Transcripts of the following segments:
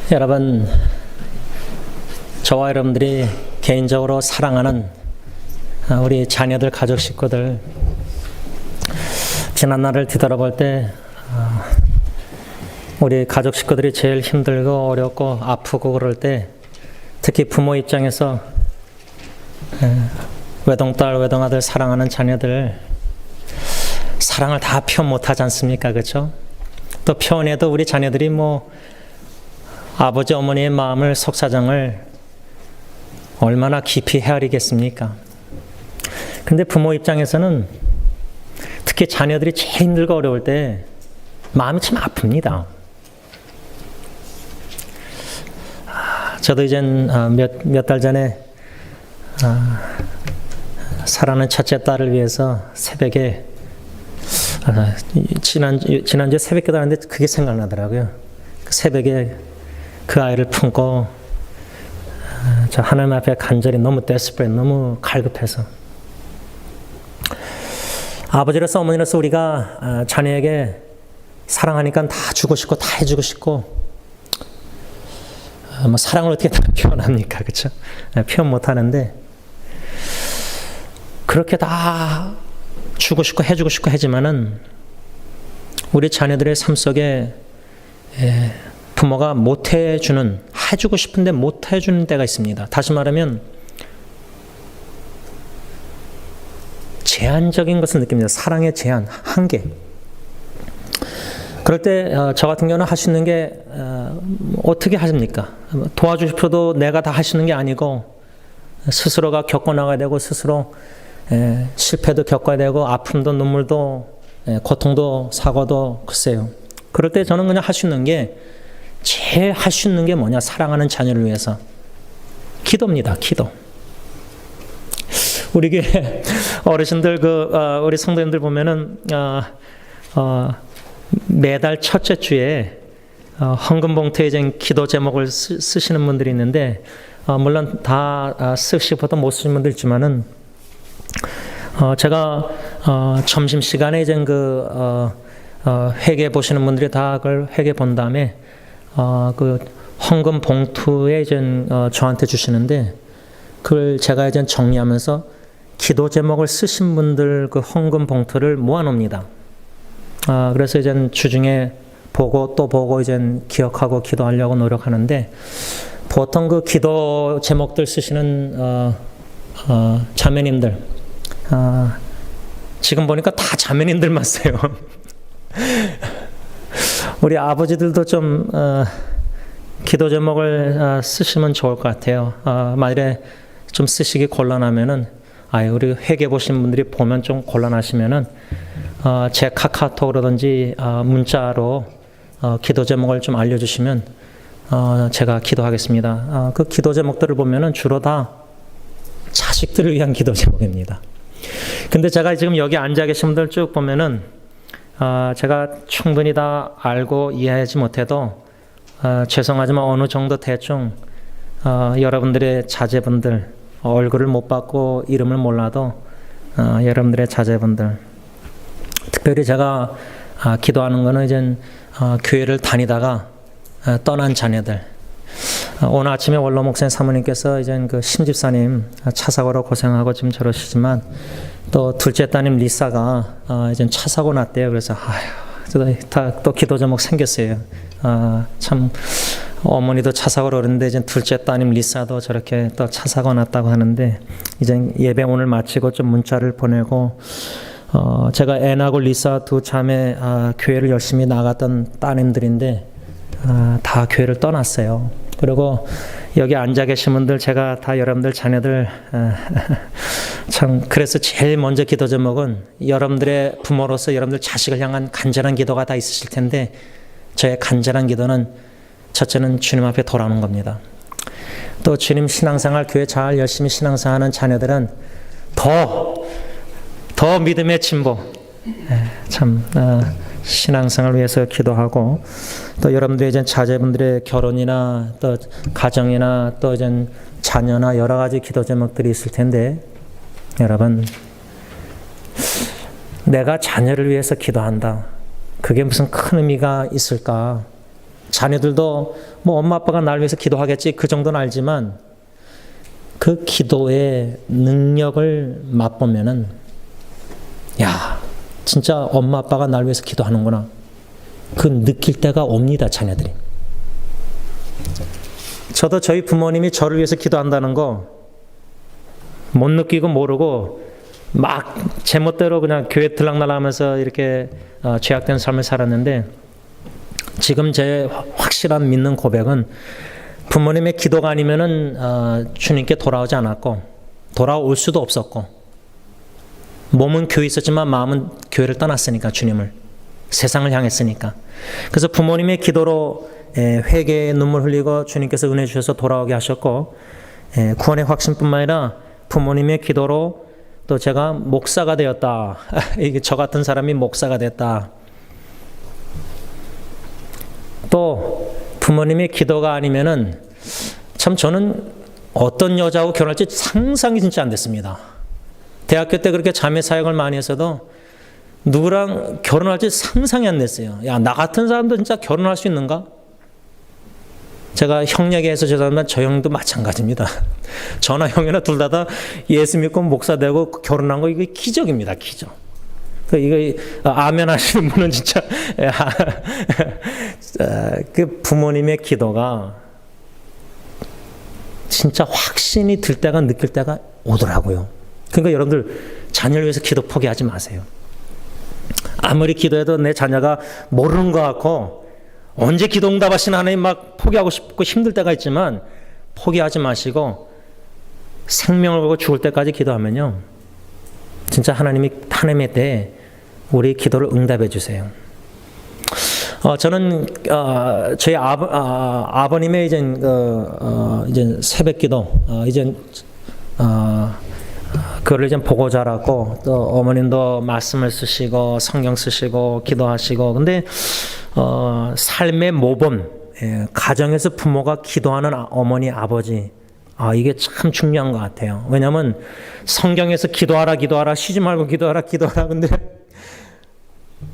여러분, 저와 여러분들이 개인적으로 사랑하는 우리 자녀들, 가족 식구들, 지난날을 뒤돌아볼 때 우리 가족 식구들이 제일 힘들고 어렵고 아프고 그럴 때, 특히 부모 입장에서 외동딸, 외동아들 사랑하는 자녀들 사랑을 다 표현 못하지 않습니까? 그렇죠? 또 표현해도 우리 자녀들이 아버지 어머니의 마음을, 속사정을 얼마나 깊이 헤아리겠습니까? 근데 부모 입장에서는 특히 자녀들이 제일 힘들고 어려울 때 마음이 참 아픕니다. 저도 이젠 몇 달 전에 사랑하는 첫째 딸을 위해서 새벽에 지난주에 새벽 기도하는데 그게 생각나더라고요. 새벽에 그 아이를 품고 저 하나님 앞에 간절히 너무 desperate, 너무 갈급해서, 아버지로서 어머니로서 우리가 자녀에게 사랑하니까 다 주고 싶고 다 해주고 싶고, 사랑을 어떻게 다 표현합니까? 그렇죠? 표현 못하는데 그렇게 다 주고 싶고 해주고 싶고 하지만은 우리 자녀들의 삶 속에 부모가 못해주는, 해주고 싶은데 못해주는 때가 있습니다. 다시 말하면 제한적인 것을 느낍니다. 사랑의 제한, 한계. 그럴 때 저 같은 경우는 할 수 있는 게 어떻게 하십니까? 도와주고 싶어도 내가 다 할 수 있는 게 아니고 스스로가 겪어나가야 되고, 스스로 실패도 겪어야 되고, 아픔도 눈물도 고통도 사고도, 글쎄요. 그럴 때 저는 그냥 할 수 있는 게, 제일 할 수 있는 게 뭐냐? 사랑하는 자녀를 위해서 기도입니다. 기도. 우리 교회 어르신들, 우리 성도님들 보면은 매달 첫째 주에 헌금 봉투에 기도 제목을 쓰시는 분들이 있는데, 물론 다 쓰시고도 못 쓰시는 분들 있지만은, 제가 점심 시간에 회계 보시는 분들이 다 그걸 회계 본 다음에 그 헌금 봉투에 저한테 주시는데, 그걸 제가 정리하면서 기도 제목을 쓰신 분들 그 헌금 봉투를 모아놓습니다. 그래서 주중에 보고 또 보고 기억하고 기도하려고 노력하는데, 보통 그 기도 제목들 쓰시는 자매님들, 지금 보니까 다 자매님들만 써요. 우리 아버지들도 좀 기도 제목을 쓰시면 좋을 것 같아요. 만일에 좀 쓰시기 곤란하면은, 우리 회계 보신 분들이 보면 좀 곤란하시면은 제 카카오톡으로든지 문자로 기도 제목을 좀 알려주시면 제가 기도하겠습니다. 그 기도 제목들을 보면은 주로 다 자식들을 위한 기도 제목입니다. 근데 제가 지금 여기 앉아 계신 분들 쭉 보면은 제가 충분히 다 알고 이해하지 못해도 죄송하지만 어느 정도 대충 여러분들의 자제분들, 얼굴을 못 봤고 이름을 몰라도 여러분들의 자제분들, 특별히 제가 기도하는 거는 교회를 다니다가 떠난 자녀들. 오늘 아침에 원로 목사님 사모님께서 그 심집사님 차 사고로 고생하고 지금 저러시지만, 또 둘째 따님 리사가 차 사고 났대요. 그래서 또 기도 제목 생겼어요. 참 어머니도 차 사고로 그러는데 둘째 따님 리사도 저렇게 또 차 사고 났다고 하는데, 예배 오늘 마치고 좀 문자를 보내고, 제가 애나고 리사 두 자매 교회를 열심히 나갔던 따님들인데 다 교회를 떠났어요. 그리고 여기 앉아 계신 분들, 제가 다 여러분들 자녀들 참, 그래서 제일 먼저 기도 제목은 여러분들의 부모로서 여러분들 자식을 향한 간절한 기도가 다 있으실 텐데, 저의 간절한 기도는 첫째는 주님 앞에 돌아오는 겁니다. 또 주님 신앙생활, 교회 잘 열심히 신앙생활하는 자녀들은 더 믿음의 진보, 신앙생활을 위해서 기도하고, 또 여러분들의 자제분들의 결혼이나 또 가정이나 또 자녀나 여러 가지 기도 제목들이 있을 텐데, 여러분, 내가 자녀를 위해서 기도한다. 그게 무슨 큰 의미가 있을까? 자녀들도 뭐 엄마 아빠가 날 위해서 기도하겠지 그 정도는 알지만 그 기도의 능력을 맛보면은 야, 진짜 엄마 아빠가 날 위해서 기도하는구나. 그 느낄 때가 옵니다, 자녀들이. 저도 저희 부모님이 저를 위해서 기도한다는 거 못 느끼고 모르고 막 제멋대로 그냥 교회 들락날락하면서 이렇게 죄악된 삶을 살았는데 지금 제 확실한 믿는 고백은 부모님의 기도가 아니면은 주님께 돌아오지 않았고 돌아올 수도 없었고 몸은 교회에 있었지만 마음은 교회를 떠났으니까 주님을 세상을 향했으니까 그래서 부모님의 기도로 회개의 눈물 흘리고 주님께서 은혜 주셔서 돌아오게 하셨고 구원의 확신뿐만 아니라 부모님의 기도로 또 제가 목사가 되었다. 이게 저 같은 사람이 목사가 됐다. 또 부모님의 기도가 아니면은 참 저는 어떤 여자하고 결혼할지 상상이 진짜 안 됐습니다. 대학교 때 그렇게 자매 사역을 많이 했어도 누구랑 결혼할지 상상이 안 됐어요. 야, 나 같은 사람도 진짜 결혼할 수 있는가? 제가 형 얘기해서 죄송하지만 저 형도 마찬가지입니다. 저나 형이나 둘 다 예수 믿고 목사 되고 결혼한 거 이거 기적입니다. 기적. 이거 아멘 하시는 분은 진짜 그 부모님의 기도가 진짜 확신이 들 때가 느낄 때가 오더라고요. 그러니까 여러분들 자녀를 위해서 기도 포기하지 마세요. 아무리 기도해도 내 자녀가 모르는 것 같고 언제 기도 응답하시는 하나님 막 포기하고 싶고 힘들 때가 있지만 포기하지 마시고 생명을 걸고 죽을 때까지 기도하면요. 진짜 하나님의 때에 우리 기도를 응답해 주세요. 저는 저희 아버님의 이제 새벽 기도 그걸 이제 보고 자랐고 또 어머님도 말씀을 쓰시고 성경 쓰시고 기도하시고 근데 삶의 모범 가정에서 부모가 기도하는 어머니 아버지 이게 참 중요한 것 같아요. 왜냐하면 성경에서 기도하라 쉬지 말고 기도하라 근데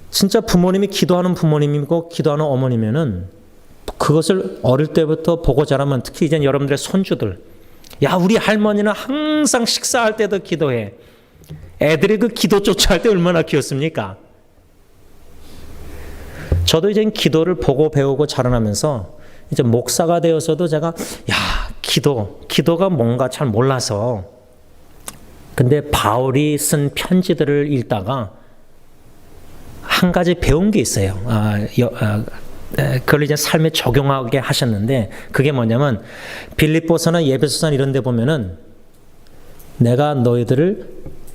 진짜 부모님이 기도하는 부모님이고 기도하는 어머니면은 그것을 어릴 때부터 보고 자라면 특히 이제 여러분들의 손주들 야 우리 할머니는 항상 식사할 때도 기도해. 애들이 그 기도조차 할 때 얼마나 귀엽습니까? 저도 이제 기도를 보고 배우고 자라나면서 이제 목사가 되어서도 제가 야 기도가 뭔가 잘 몰라서 근데 바울이 쓴 편지들을 읽다가 한 가지 배운 게 있어요. 그걸 이제 삶에 적용하게 하셨는데 그게 뭐냐면 빌립보서나 예배소서 이런 데 보면은 내가 너희들을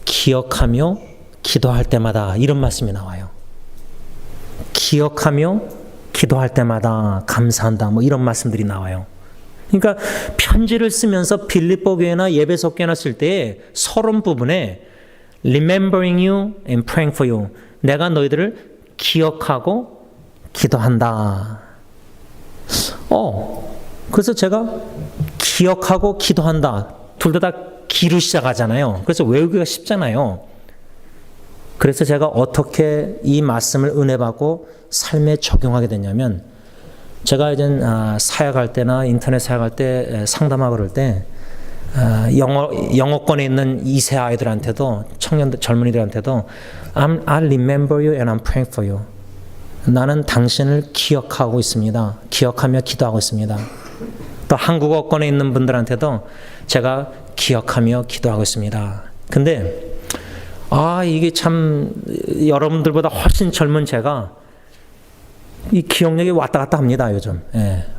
기억하며 기도할 때마다 이런 말씀이 나와요. 기억하며 기도할 때마다 감사한다 뭐 이런 말씀들이 나와요. 그러니까 편지를 쓰면서 빌립보 교회나 예배소 교회나 쓸 때 서론 부분에 remembering you and praying for you 내가 너희들을 기억하고 기도한다. 그래서 제가 기억하고 기도한다. 둘 다 기로 시작하잖아요. 그래서 외우기가 쉽잖아요. 그래서 제가 어떻게 이 말씀을 은혜 받고 삶에 적용하게 됐냐면 제가 이제 사역할 때나 인터넷 사역할 때 상담하고 그럴 때 영어권에 있는 2세 아이들한테도 청년들 젊은이들한테도 I remember you and I'm praying for you. 나는 당신을 기억하고 있습니다. 기억하며 기도하고 있습니다. 또 한국어권에 있는 분들한테도 제가 기억하며 기도하고 있습니다. 근데 이게 참 여러분들보다 훨씬 젊은 제가 이 기억력이 왔다 갔다 합니다. 요즘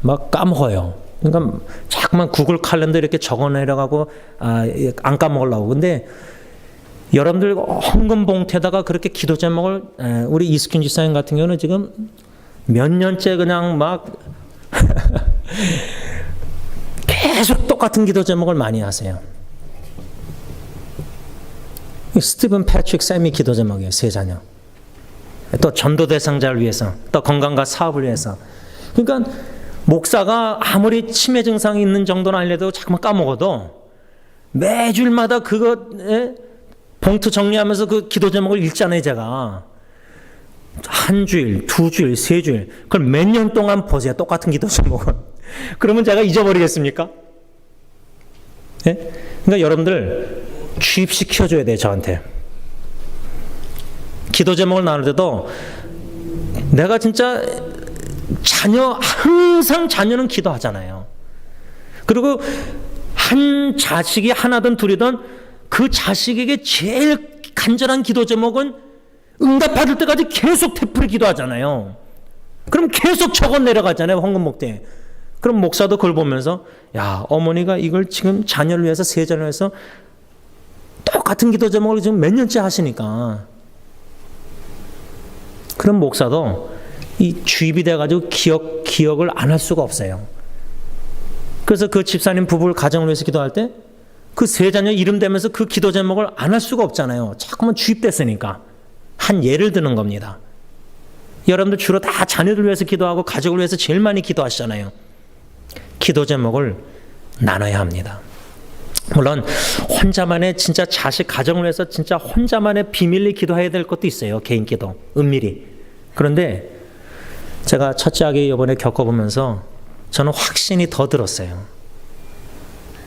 막 까먹어요. 그러니까 자꾸만 구글 칼렌더 이렇게 적어내려가고 안 까먹으려고. 근데 여러분들 헌금 봉투에다가 그렇게 기도 제목을 우리 이스킨 지사님 같은 경우는 지금 몇 년째 그냥 막 계속 똑같은 기도 제목을 많이 하세요. 스티븐 패트릭 쌤이 기도 제목이에요. 세 자녀. 또 전도 대상자를 위해서, 또 건강과 사업을 위해서. 그러니까 목사가 아무리 치매 증상이 있는 정도는 아니라도 자꾸만 까먹어도 매주일마다 그거 봉투 정리하면서 그 기도 제목을 읽잖아요, 제가. 한 주일, 두 주일, 세 주일. 그걸 몇 년 동안 보세요. 똑같은 기도 제목은. 그러면 제가 잊어버리겠습니까? 예? 그러니까 여러분들 주입시켜줘야 돼요, 저한테. 기도 제목을 나눌 때도 내가 진짜 항상 자녀는 기도하잖아요. 그리고 한 자식이 하나든 둘이든 그 자식에게 제일 간절한 기도 제목은 응답받을 때까지 계속 되풀이 기도하잖아요. 그럼 계속 적어 내려가잖아요, 황금 목대에. 그럼 목사도 그걸 보면서 야, 어머니가 이걸 지금 자녀를 위해서, 세자를 위해서 똑같은 기도 제목을 지금 몇 년째 하시니까. 그럼 목사도 이 주입이 돼가지고 기억을 안 할 수가 없어요. 그래서 그 집사님 부부를 가정을 위해서 기도할 때 그 세 자녀 이름 대면서 그 기도 제목을 안 할 수가 없잖아요. 자꾸만 주입됐으니까. 한 예를 드는 겁니다. 여러분들 주로 다 자녀들 위해서 기도하고 가족을 위해서 제일 많이 기도하시잖아요. 기도 제목을 나눠야 합니다. 물론 혼자만의 진짜 자식 가정을 위해서 진짜 혼자만의 비밀리 기도해야 될 것도 있어요. 개인 기도, 은밀히. 그런데 제가 첫째 아기 이번에 겪어보면서 저는 확신이 더 들었어요.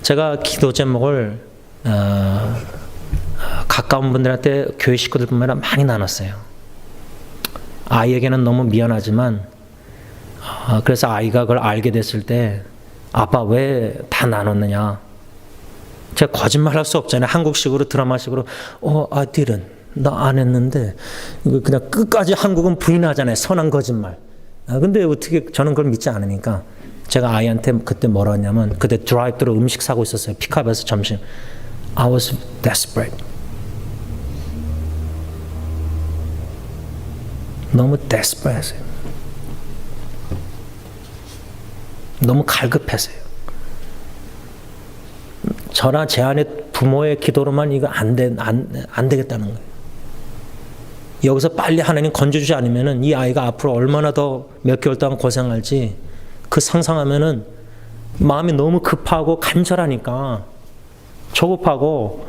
제가 기도 제목을 가까운 분들한테, 교회 식구들뿐만 많이 나눴어요. 아이에게는 너무 미안하지만 그래서 아이가 그걸 알게 됐을 때 아빠 왜 다 나눴느냐. 제가 거짓말할 수 없잖아요. 한국식으로 드라마식으로 I didn't. 나 안 했는데. 그냥 끝까지 한국은 부인하잖아요. 선한 거짓말. 근데 어떻게 저는 그걸 믿지 않으니까 제가 아이한테 그때 뭐라 했냐면, 그때 드라이브로 음식 사고 있었어요. 픽업에서 점심. I was desperate. 너무 desperate 했어요. 너무 갈급했어요. 저나 제 안에 부모의 기도로만 이거 안 되겠다는 거예요. 여기서 빨리 하나님 건져주지 않으면은 이 아이가 앞으로 얼마나 더 몇 개월 동안 고생할지 그 상상하면은 마음이 너무 급하고 간절하니까, 조급하고.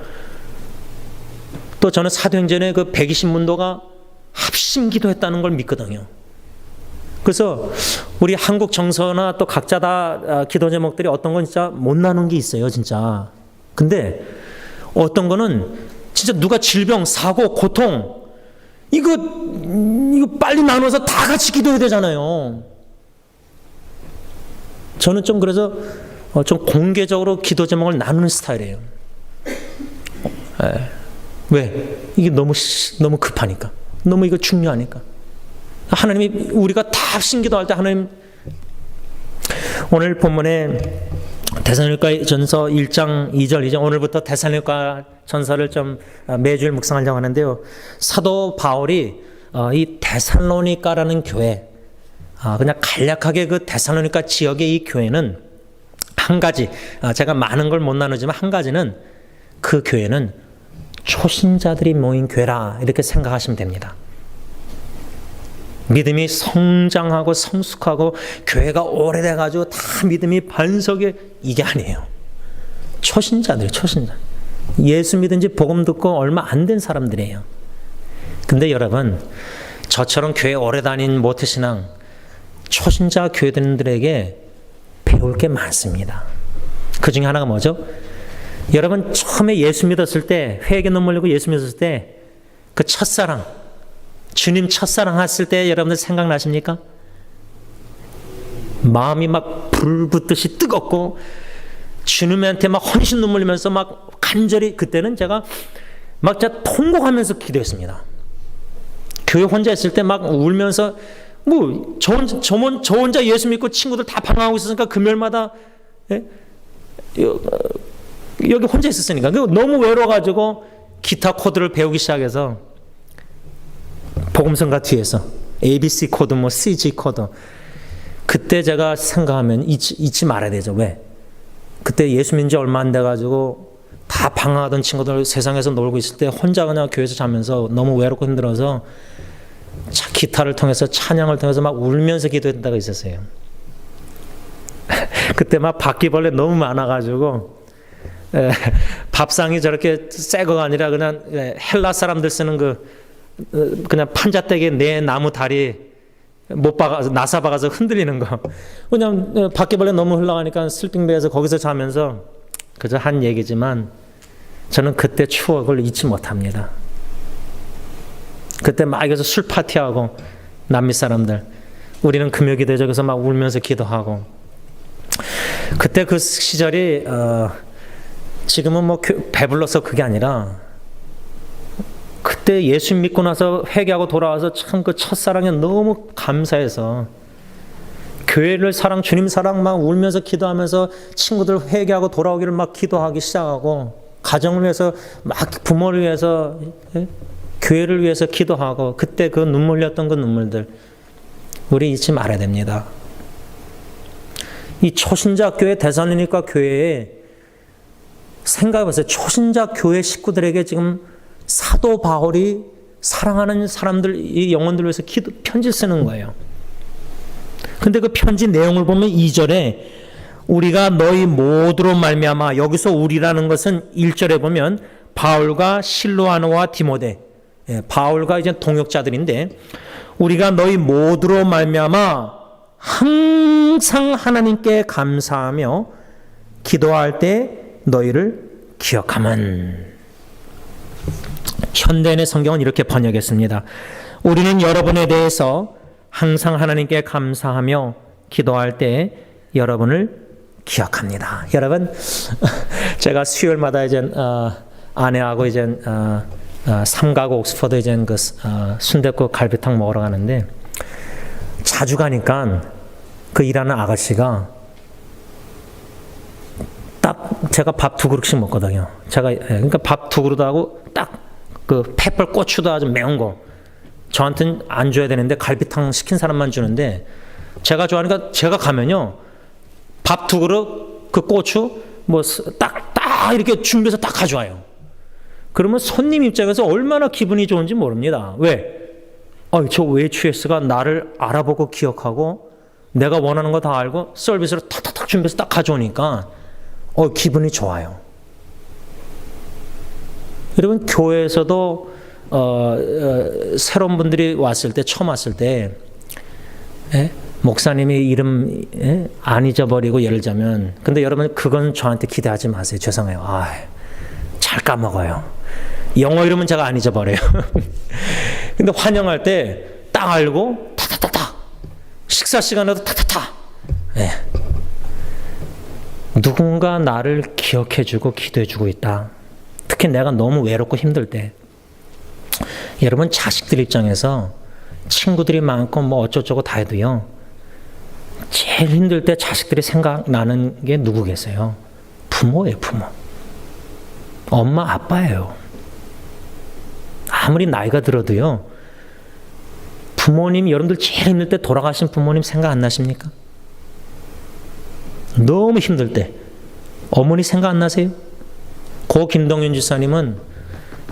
또 저는 사도행전의 그 120문도가 합심 기도했다는 걸 믿거든요. 그래서 우리 한국 정서나 또 각자 다 기도 제목들이 어떤 건 진짜 못 나눈 게 있어요, 진짜. 근데 어떤 거는 진짜 누가 질병, 사고, 고통, 이거 빨리 나눠서 다 같이 기도해야 되잖아요. 저는 좀 그래서 좀 공개적으로 기도 제목을 나누는 스타일이에요. 왜? 이게 너무 급하니까. 너무 이거 중요하니까. 하나님이 우리가 다 합심 기도할 때 하나님, 오늘 본문에 데살로니가 전서 1장 2절 이제 오늘부터 데살로니가 전서를 좀 매주일 묵상하려고 하는데요. 사도 바울이 이 데살로니가라는 교회, 그냥 간략하게 그 데살로니가 지역의 이 교회는 한 가지, 제가 많은 걸 못 나누지만 한 가지는, 그 교회는 초신자들이 모인 교회라 이렇게 생각하시면 됩니다. 믿음이 성장하고 성숙하고 교회가 오래돼가지고 다 믿음이 반석에, 이게 아니에요. 초신자. 예수 믿은 지 복음 듣고 얼마 안 된 사람들이에요. 근데 여러분, 저처럼 교회 오래 다닌 모태신앙, 초신자 교회들에게 배울 게 많습니다. 그 중에 하나가 뭐죠? 여러분 처음에 예수 믿었을 때, 회개 눈물 흘리고 예수 믿었을 때 그 첫사랑, 주님 첫사랑 했을 때 여러분들 생각나십니까? 마음이 막 불 붙듯이 뜨겁고 주님한테 막 헌신 눈물 흘리면서 막 간절히, 그때는 제가 막 진짜 통곡하면서 기도했습니다. 교회 혼자 있을 때 막 울면서, 뭐 저 혼자 예수 믿고 친구들 다 방황하고 있었으니까 금요일마다 여기 혼자 있었으니까 너무 외로워가지고 기타 코드를 배우기 시작해서, 복음성가 뒤에서 ABC 코드, 뭐 CG 코드, 그때 제가 생각하면 잊지 말아야 되죠. 왜? 그때 예수 믿은 지 얼마 안 돼가지고 다 방황하던 친구들 세상에서 놀고 있을 때 혼자 그냥 교회에서 자면서 너무 외롭고 힘들어서 기타를 통해서, 찬양을 통해서 막 울면서 기도했던 때가 있었어요. 그때 막 바퀴벌레 너무 많아가지고 밥상이 저렇게 새 거가 아니라 그냥 헬라 사람들 쓰는 그 그냥 판자떼기에 내 나무 다리 못 박아서 나사 박아서 흔들리는 거. 그냥 바퀴벌레 너무 흘러가니까 슬핑배에서 거기서 자면서 그저 한 얘기지만 저는 그때 추억을 잊지 못합니다. 그때 막 여기서 술 파티하고 남미 사람들, 우리는 금요기도에 저기서 막 울면서 기도하고, 그때 그 시절이 지금은 뭐 배불러서 그게 아니라 그때 예수 믿고 나서 회개하고 돌아와서 참 그 첫사랑에 너무 감사해서 교회를 주님 사랑 막 울면서 기도하면서 친구들 회개하고 돌아오기를 막 기도하기 시작하고, 가정을 위해서 막 부모를 위해서 교회를 위해서 기도하고, 그때 그 눈물 흘렸던 그 눈물들 우리 잊지 말아야 됩니다. 이 초신자 교회 데살로니가 교회에 생각해보세요. 초신자 교회 식구들에게 지금 사도 바울이 사랑하는 사람들, 이 영혼들을 위해서 편지 쓰는 거예요. 근데 그 편지 내용을 보면 2절에 우리가 너희 모두로 말미암아, 여기서 우리라는 것은 1절에 보면 바울과 실로아노와 디모데, 바울과 이제 동역자들인데, 우리가 너희 모두로 말미암아 항상 하나님께 감사하며 기도할 때 너희를 기억하면. 현대인의 성경은 이렇게 번역했습니다. 우리는 여러분에 대해서 항상 하나님께 감사하며 기도할 때 여러분을 기억합니다. 여러분, 제가 수요일마다 이제 아내하고 이제 삼가구 옥스퍼드 이제 그 순댓국 갈비탕 먹으러 가는데, 자주 가니까 그 일하는 아가씨가 딱 제가 밥 2그릇씩 먹거든요. 제가 그러니까 밥 2그릇하고 딱 그 페퍼 고추도 아주 매운 거 저한테는 안 줘야 되는데 갈비탕 시킨 사람만 주는데, 제가 좋아하니까 제가 가면요 밥 2그릇 그 고추 뭐 딱 이렇게 준비해서 딱 가져와요. 그러면 손님 입장에서 얼마나 기분이 좋은지 모릅니다. 왜? 저 웨이트레스가 나를 알아보고 기억하고 내가 원하는 거 다 알고 서비스로 탁탁탁 준비해서 딱 가져오니까 기분이 좋아요. 여러분, 교회에서도 새로운 분들이 왔을 때, 처음 왔을 때 목사님이 이름 안 잊어버리고 예를 들자면, 근데 여러분 그건 저한테 기대하지 마세요. 죄송해요. 잘 까먹어요. 영어 이름은 제가 안 잊어버려요. 근데 환영할 때 딱 알고 타타타타, 식사 시간에도 타타타. 누군가 나를 기억해주고 기도해주고 있다. 특히 내가 너무 외롭고 힘들 때, 여러분 자식들 입장에서 친구들이 많고 뭐 어쩌고저쩌고 다 해도요, 제일 힘들 때 자식들이 생각나는 게 누구 계세요? 부모예요. 부모. 엄마 아빠예요. 아무리 나이가 들어도요, 부모님, 여러분들 제일 힘들 때 돌아가신 부모님 생각 안 나십니까? 너무 힘들 때 어머니 생각 안 나세요? 고 김동윤 지사님은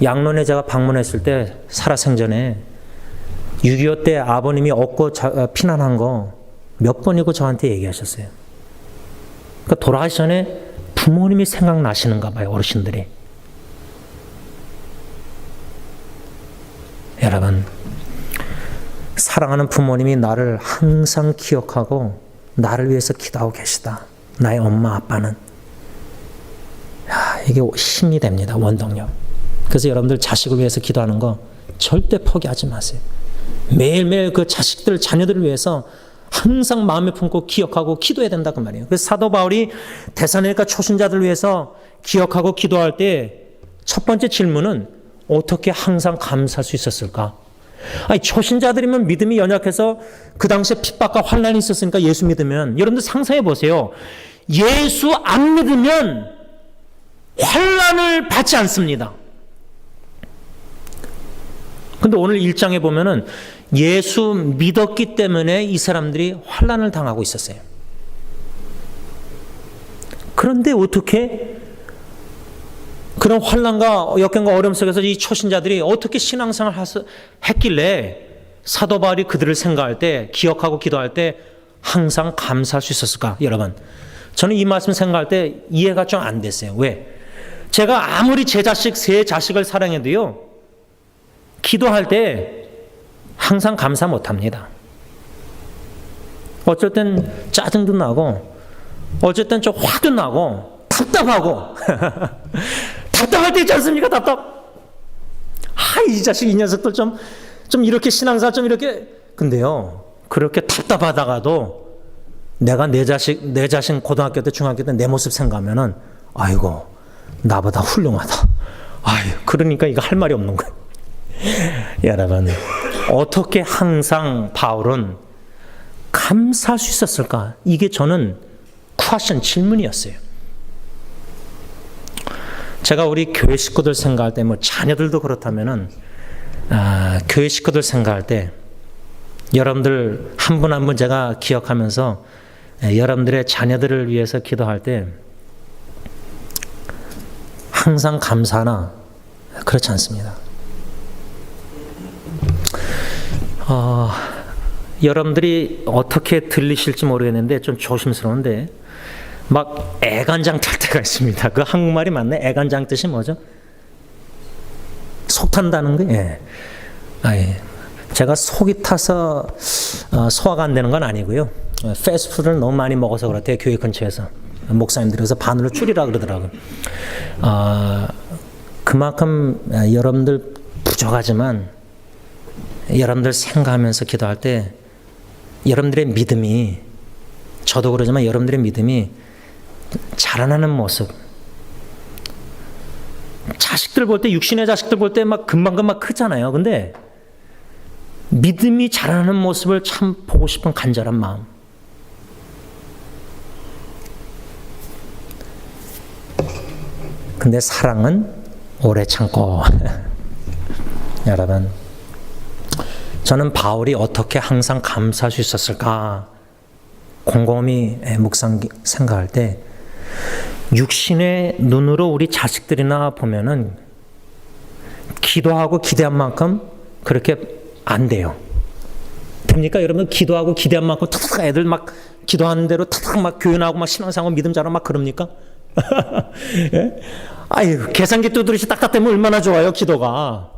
양론에 제가 방문했을 때 살아생전에 6.25 때 아버님이 얻고 피난한 거 몇 번이고 저한테 얘기하셨어요. 그러니까 돌아가시 전에 부모님이 생각나시는가 봐요, 어르신들이. 여러분, 사랑하는 부모님이 나를 항상 기억하고 나를 위해서 기도하고 계시다. 나의 엄마 아빠는. 이게 힘이 됩니다. 원동력. 그래서 여러분들 자식을 위해서 기도하는 거 절대 포기하지 마세요. 매일매일 그 자식들, 자녀들을 위해서 항상 마음에 품고 기억하고 기도해야 된다 그 말이에요. 그래서 사도 바울이 데살로니가 초신자들을 위해서 기억하고 기도할 때 첫 번째 질문은 어떻게 항상 감사할 수 있었을까? 초신자들이면 믿음이 연약해서 그 당시에 핍박과 환난이 있었으니까, 예수 믿으면, 여러분들 상상해 보세요. 예수 안 믿으면 환난을 받지 않습니다. 근데 오늘 1장에 보면은 예수 믿었기 때문에 이 사람들이 환난을 당하고 있었어요. 그런데 어떻게 그런 환난과 역경과 어려움 속에서 이 초신자들이 어떻게 신앙생활을 했길래 사도 바울이 그들을 생각할 때, 기억하고 기도할 때 항상 감사할 수 있었을까? 여러분, 저는 이 말씀 생각할 때 이해가 좀 안 됐어요. 왜? 제가 아무리 제 자식, 세 자식을 사랑해도요, 기도할 때 항상 감사 못합니다. 어쩔 땐 짜증도 나고 어쩔 땐 좀 화도 나고 답답하고 답답할 때 있지 않습니까? 이 자식 이 녀석들 좀 이렇게 신앙생활 좀 이렇게. 근데요, 그렇게 답답하다가도 내가 내 자신 고등학교 때 중학교 때 내 모습 생각하면은 아이고 나보다 훌륭하다. 그러니까 이거 할 말이 없는 거예요. 여러분, 어떻게 항상 바울은 감사할 수 있었을까? 이게 저는 퀘스천, 질문이었어요. 제가 우리 교회 식구들 생각할 때, 자녀들도 그렇다면은, 교회 식구들 생각할 때, 여러분들 한 분 한 분 제가 기억하면서, 여러분들의 자녀들을 위해서 기도할 때, 항상 감사나, 그렇지 않습니다. 여러분들이 어떻게 들리실지 모르겠는데 좀 조심스러운데 막 애간장 탈 때가 있습니다. 그 한국말이 맞네. 애간장 뜻이 뭐죠? 속 탄다는 거? 예. 제가 속이 타서 소화가 안 되는 건 아니고요. 패스트푸드를 너무 많이 먹어서 그렇대요. 교회 근처에서 목사님들이 그래서 반으로 줄이라 그러더라고요. 그만큼 여러분들 부족하지만 여러분들 생각하면서 기도할 때 여러분들의 믿음이, 저도 그러지만 여러분들의 믿음이 자라나는 모습. 자식들 볼 때, 육신의 자식들 볼 때 막 금방금방 크잖아요. 근데 믿음이 자라나는 모습을 참 보고 싶은 간절한 마음. 근데 사랑은 오래 참고. 여러분, 저는 바울이 어떻게 항상 감사할 수 있었을까 곰곰이 생각할 때 육신의 눈으로 우리 자식들이나 보면은 기도하고 기대한 만큼 그렇게 안 돼요. 됩니까? 여러분, 기도하고 기대한 만큼 탁탁 애들 막 기도하는 대로 탁탁 막 교훈하고 막 신앙생활 믿음 자라 막 그럽니까? 예? 계산기 두드리시 딱딱되면 얼마나 좋아요, 기도가.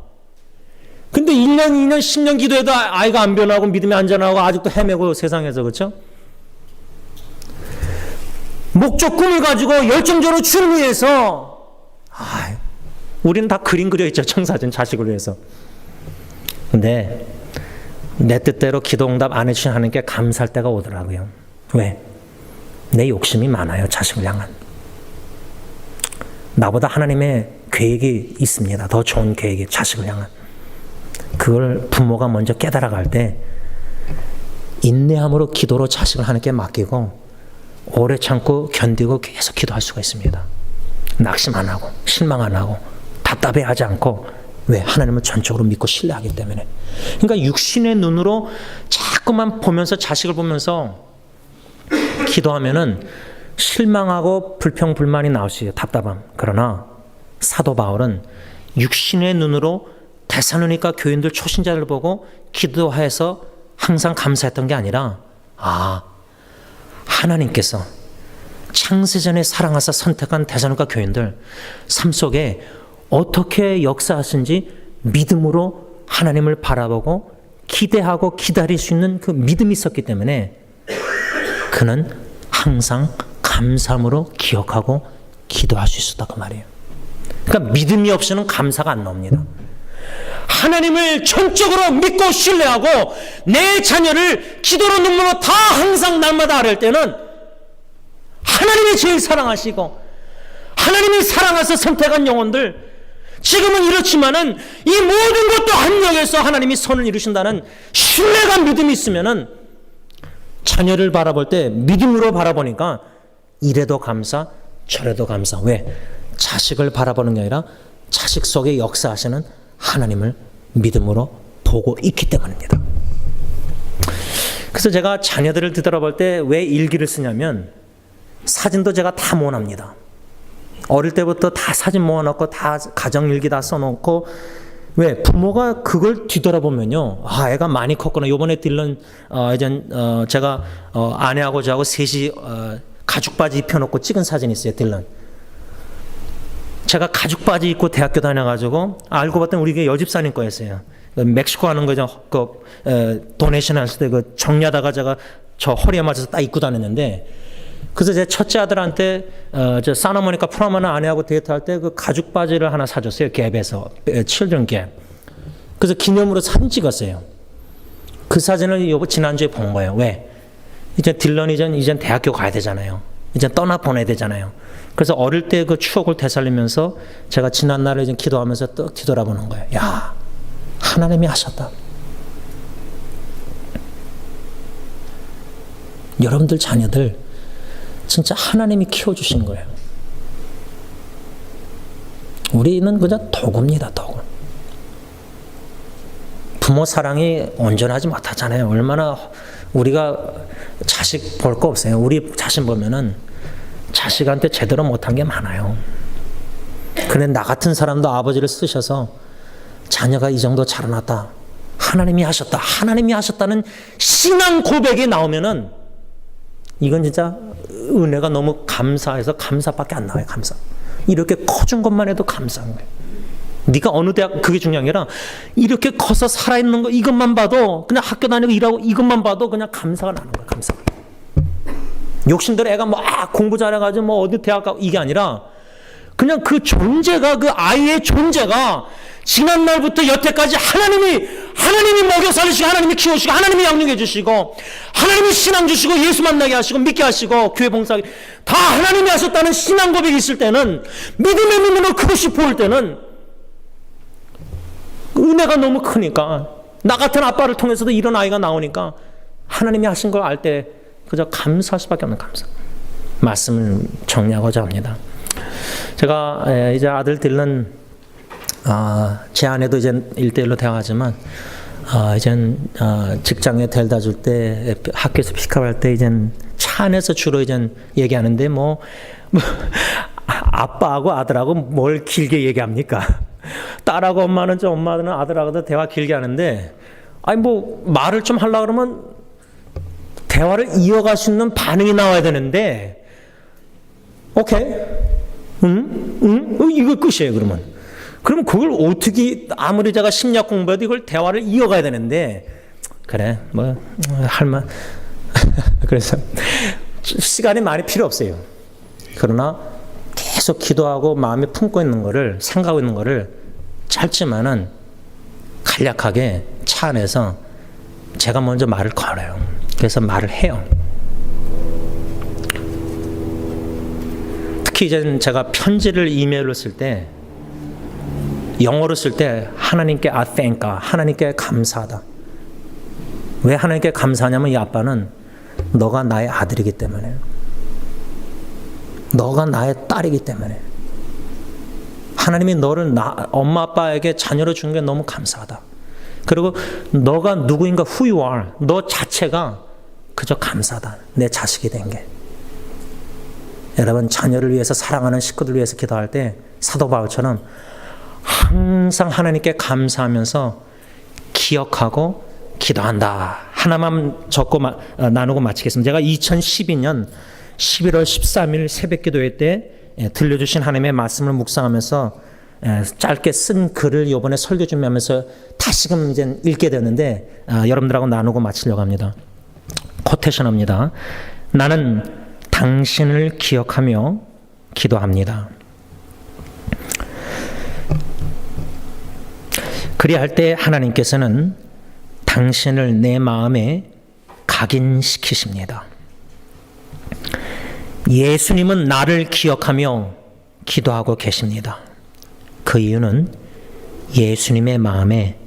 근데 1년, 2년, 10년 기도해도 아이가 안 변하고 믿음이 안 전하고 아직도 헤매고 세상에서, 그렇죠? 목적 꿈을 가지고 열정적으로 주를 위해서, 우리는 다 그림 그려 있죠. 청사진 자식을 위해서. 근데 내 뜻대로 기도 응답 안 해주신 하나님께 감사할 때가 오더라고요. 왜? 내 욕심이 많아요. 자식을 향한. 나보다 하나님의 계획이 있습니다. 더 좋은 계획이, 자식을 향한. 그걸 부모가 먼저 깨달아갈 때 인내함으로 기도로 자식을 하나님께 맡기고 오래 참고 견디고 계속 기도할 수가 있습니다. 낙심 안 하고 실망 안 하고 답답해하지 않고. 왜? 하나님을 전적으로 믿고 신뢰하기 때문에. 그러니까 육신의 눈으로 자꾸만 보면서, 자식을 보면서 기도하면은 실망하고 불평 불만이 나올 수 있어요. 답답함. 그러나 사도 바울은 육신의 눈으로 데살로니가 교인들 초신자를 보고 기도해서 항상 감사했던 게 아니라, 하나님께서 창세전에 사랑하사 선택한 데살로니가 교인들 삶 속에 어떻게 역사하신지 믿음으로 하나님을 바라보고 기대하고 기다릴 수 있는 그 믿음이 있었기 때문에 그는 항상 감사함으로 기억하고 기도할 수 있었다, 그 말이에요. 그러니까 믿음이 없이는 감사가 안 나옵니다. 하나님을 전적으로 믿고 신뢰하고 내 자녀를 기도로 눈물로 다 항상 날마다 아뢰을 때는 하나님이 제일 사랑하시고 하나님이 사랑해서 선택한 영혼들, 지금은 이렇지만은 이 모든 것도 합력해서 하나님이 선을 이루신다는 신뢰감, 믿음이 있으면은 자녀를 바라볼 때 믿음으로 바라보니까 이래도 감사, 저래도 감사. 왜? 자식을 바라보는 게 아니라 자식 속에 역사하시는 하나님을 믿음으로 보고 있기 때문입니다. 그래서 제가 자녀들을 뒤돌아볼 때 왜 일기를 쓰냐면, 사진도 제가 다 모아납니다. 어릴 때부터 다 사진 모아놓고 다 가정일기 다 써놓고. 왜? 부모가 그걸 뒤돌아보면요, 애가 많이 컸구나. 요번에 딜런 제가 아내하고 저하고 셋이 가죽 바지 입혀놓고 찍은 사진이 있어요. 딜런 제가 가죽 바지 입고 대학교 다녀가지고 알고 봤더니 우리 게 여집사님 거였어요. 멕시코 하는 거죠. 도네이션 했을 때 그 정리하다가 제가 저 허리에 맞아서 딱 입고 다녔는데, 그래서 제 첫째 아들한테 저 사나모니카 프라마나 아내하고 데이트할 때 그 가죽 바지를 하나 사줬어요. 갭에서 칠드런 갭. 그래서 기념으로 사진 찍었어요. 그 사진을 지난주에 본 거예요. 왜? 이제 딜런이 이젠 대학교 가야 되잖아요. 이제 떠나 보내야 되잖아요. 그래서 어릴 때 그 추억을 되살리면서 제가 지난날을 이제 기도하면서 또 뒤돌아보는 거예요. 야, 하나님이 하셨다. 여러분들 자녀들 진짜 하나님이 키워주신 거예요. 우리는 그냥 도구입니다. 도구. 부모 사랑이 온전하지 못하잖아요. 얼마나 우리가 자식 볼 거 없어요. 우리 자신 보면은 자식한테 제대로 못한 게 많아요. 그런데 나 같은 사람도 아버지를 쓰셔서 자녀가 이 정도 자라났다. 하나님이 하셨다. 하나님이 하셨다는 신앙 고백이 나오면은 이건 진짜 은혜가 너무 감사해서 감사밖에 안 나와요. 감사. 이렇게 커준 것만 해도 감사한 거예요. 네가 어느 대학, 그게 중요한 게 아니라 이렇게 커서 살아있는 거 이것만 봐도, 그냥 학교 다니고 일하고 이것만 봐도 그냥 감사가 나는 거예요. 감사. 욕심대로 애가 막 공부 잘해가지고 뭐 어디 대학 가고 이게 아니라 그냥 그 존재가, 그 아이의 존재가 지난 날부터 여태까지 하나님이 먹여 살리시고, 하나님이 키우시고, 하나님이 양육해 주시고, 하나님이 신앙 주시고, 예수 만나게 하시고, 믿게 하시고, 교회 봉사하게 다 하나님이 하셨다는 신앙 고백이 있을 때는, 믿음의 눈으로 그것이 보일 때는 은혜가 너무 크니까, 나 같은 아빠를 통해서도 이런 아이가 나오니까 하나님이 하신 걸 알 때 그저 감사할 수밖에 없는 감사. 말씀을 정리하고자 합니다. 제가 이제 아들들은 제 아내도 이제 1대1로 대화하지만 이젠 직장에 데려다 줄 때, 학교에서 픽업할 때 이젠 차 안에서 주로 이젠 얘기하는데 뭐 아빠하고 아들하고 뭘 길게 얘기합니까? 딸하고 엄마는 엄마는 아들하고도 대화 길게 하는데, 아니 뭐 말을 좀 하려고 그러면 대화를 이어갈 수 있는 반응이 나와야 되는데, 오케이, 이거 끝이에요. 그러면 그걸 어떻게, 아무리 제가 심리학 공부해도 이걸 대화를 이어가야 되는데, 그래 뭐 할만 그래서 시간이 많이 필요 없어요. 그러나 계속 기도하고 마음에 품고 있는 거를, 생각하고 있는 거를 짧지만은 간략하게 차 안에서 제가 먼저 말을 걸어요. 그래서 말을 해요. 특히 이제 제가 편지를 이메일로 쓸 때, 영어로 쓸 때 하나님께 thank God, 하나님께 감사하다. 왜 하나님께 감사하냐면 이 아빠는 너가 나의 아들이기 때문에, 너가 나의 딸이기 때문에, 하나님이 너를 엄마 아빠에게 자녀로 준 게 너무 감사하다. 그리고 너가 누구인가, who you are, 너 자체가 그저 감사하다. 내 자식이 된 게. 여러분, 자녀를 위해서, 사랑하는 식구들 위해서 기도할 때 사도 바울처럼 항상 하나님께 감사하면서 기억하고 기도한다. 하나만 적고 나누고 마치겠습니다. 제가 2012년 11월 13일 새벽 기도회 때 들려주신 하나님의 말씀을 묵상하면서 짧게 쓴 글을 이번에 설교 준비하면서 다시금 이제 읽게 되는데, 여러분들하고 나누고 마치려고 합니다. 코테이션합니다. 나는 당신을 기억하며 기도합니다. 그리할 때 하나님께서는 당신을 내 마음에 각인시키십니다. 예수님은 나를 기억하며 기도하고 계십니다. 그 이유는 예수님의 마음에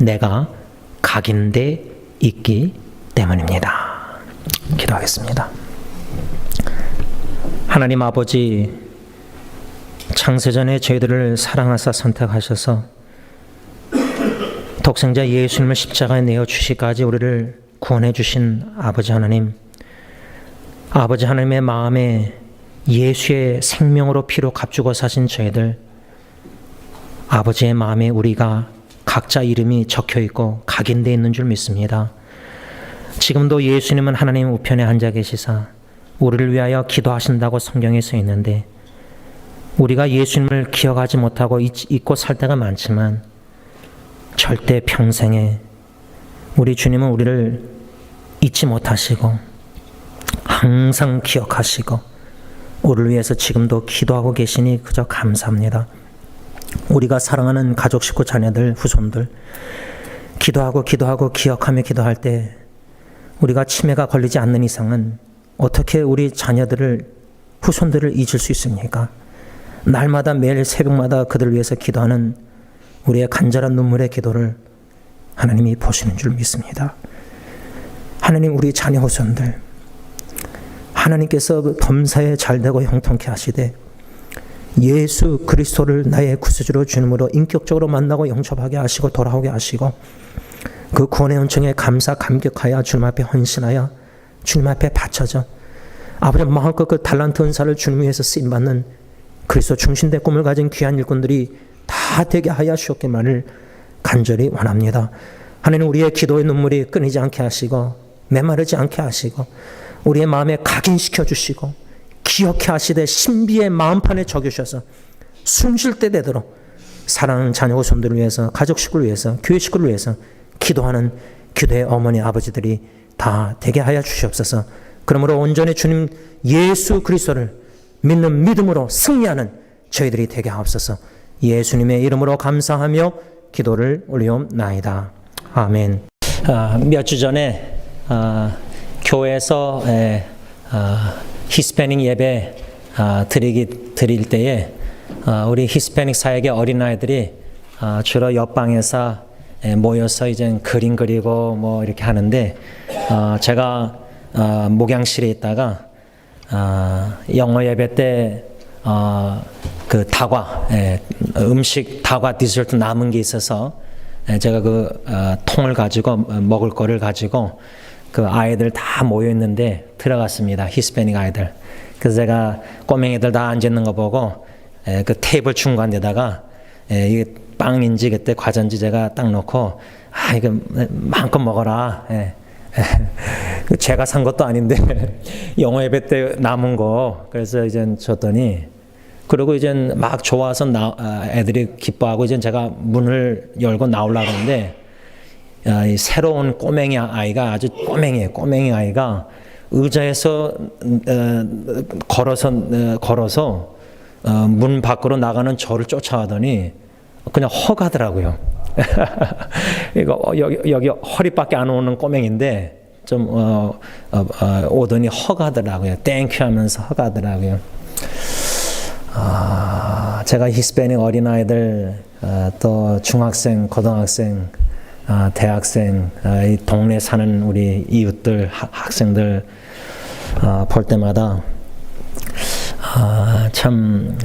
내가 각인돼 있기 때문입니다. 기도하겠습니다. 하나님 아버지, 창세전에 저희들을 사랑하사 선택하셔서 독생자 예수님을 십자가에 내어 주시기까지 우리를 구원해 주신 아버지 하나님, 아버지 하나님의 마음에 예수의 생명으로 피로 값주고 사신 저희들, 아버지의 마음에 우리가 각자 이름이 적혀있고 각인되어 있는 줄 믿습니다. 지금도 예수님은 하나님 우편에 앉아 계시사 우리를 위하여 기도하신다고 성경에 써 있는데, 우리가 예수님을 기억하지 못하고 잊고 살 때가 많지만 절대 평생에 우리 주님은 우리를 잊지 못하시고 항상 기억하시고 우리를 위해서 지금도 기도하고 계시니 그저 감사합니다. 우리가 사랑하는 가족, 식구, 자녀들, 후손들 기도하고 기억하며 기도할 때 우리가 치매가 걸리지 않는 이상은 어떻게 우리 자녀들을, 후손들을 잊을 수 있습니까? 날마다 매일 새벽마다 그들을 위해서 기도하는 우리의 간절한 눈물의 기도를 하나님이 보시는 줄 믿습니다. 하나님, 우리 자녀 후손들 하나님께서 범사에 잘되고 형통케 하시되 예수 그리스도를 나의 구세주로 주님으로 인격적으로 만나고 영접하게 하시고 돌아오게 하시고 그 구원의 은총에 감격하여 주님 앞에 헌신하여 주님 앞에 바쳐져 아버지 마음껏 그 달란트 은사를 주님 위해서 쓰임받는 그리스도 중심된 꿈을 가진 귀한 일꾼들이 다 되게 하여 주옵기만을 간절히 원합니다. 하나님, 우리의 기도의 눈물이 끊이지 않게 하시고 메마르지 않게 하시고 우리의 마음에 각인시켜 주시고 기억해 하시되 신비의 마음판에 적으셔서 숨 쉴 때 되도록 사랑하는 자녀 후손들을 위해서, 가족 식구를 위해서, 교회 식구를 위해서 기도하는 기도의 어머니 아버지들이 다 되게 하여 주시옵소서. 그러므로 온전히 주님 예수 그리스도를 믿는 믿음으로 승리하는 저희들이 되게 하옵소서. 예수님의 이름으로 감사하며 기도를 올리옵나이다. 아멘. 몇 주 전에 교회에서 히스패닉 예배 드릴 때에 우리 히스패닉 사역의 어린아이들이 주로 옆방에서 모여서 이제 그림 그리고 뭐 이렇게 하는데 제가 목양실에 있다가 영어 예배 때 그 다과 음식 다과 디저트 남은 게 있어서 제가 그 통을 가지고 먹을 거를 가지고 그 아이들 다 모여 있는데 들어갔습니다. 히스패닉 아이들. 그래서 제가 꼬맹이들 다 앉아 있는 거 보고 그 테이블 중간에다가 이게 빵인지 그때 과자인지 제가 딱 놓고 이거 마음껏 먹어라. 제가 산 것도 아닌데 영어 예배 때 남은 거 그래서 이제 줬더니 그리고 이제 막 좋아서 애들이 기뻐하고 이제 제가 문을 열고 나오려고 하는데 새로운 꼬맹이 아이가 아주 꼬맹이 아이가 의자에서 걸어서 문 밖으로 나가는 저를 쫓아가더니 그냥 허가더라고요. 이거 여기 허리밖에 안 오는 꼬맹인데 좀 오더니 허가더라고요. 땡큐 하면서 허가더라고요. 제가 히스패닉 어린아이들 또 중학생, 고등학생, 대학생, 이 동네 사는 우리 이웃들, 학생들 볼 때마다 참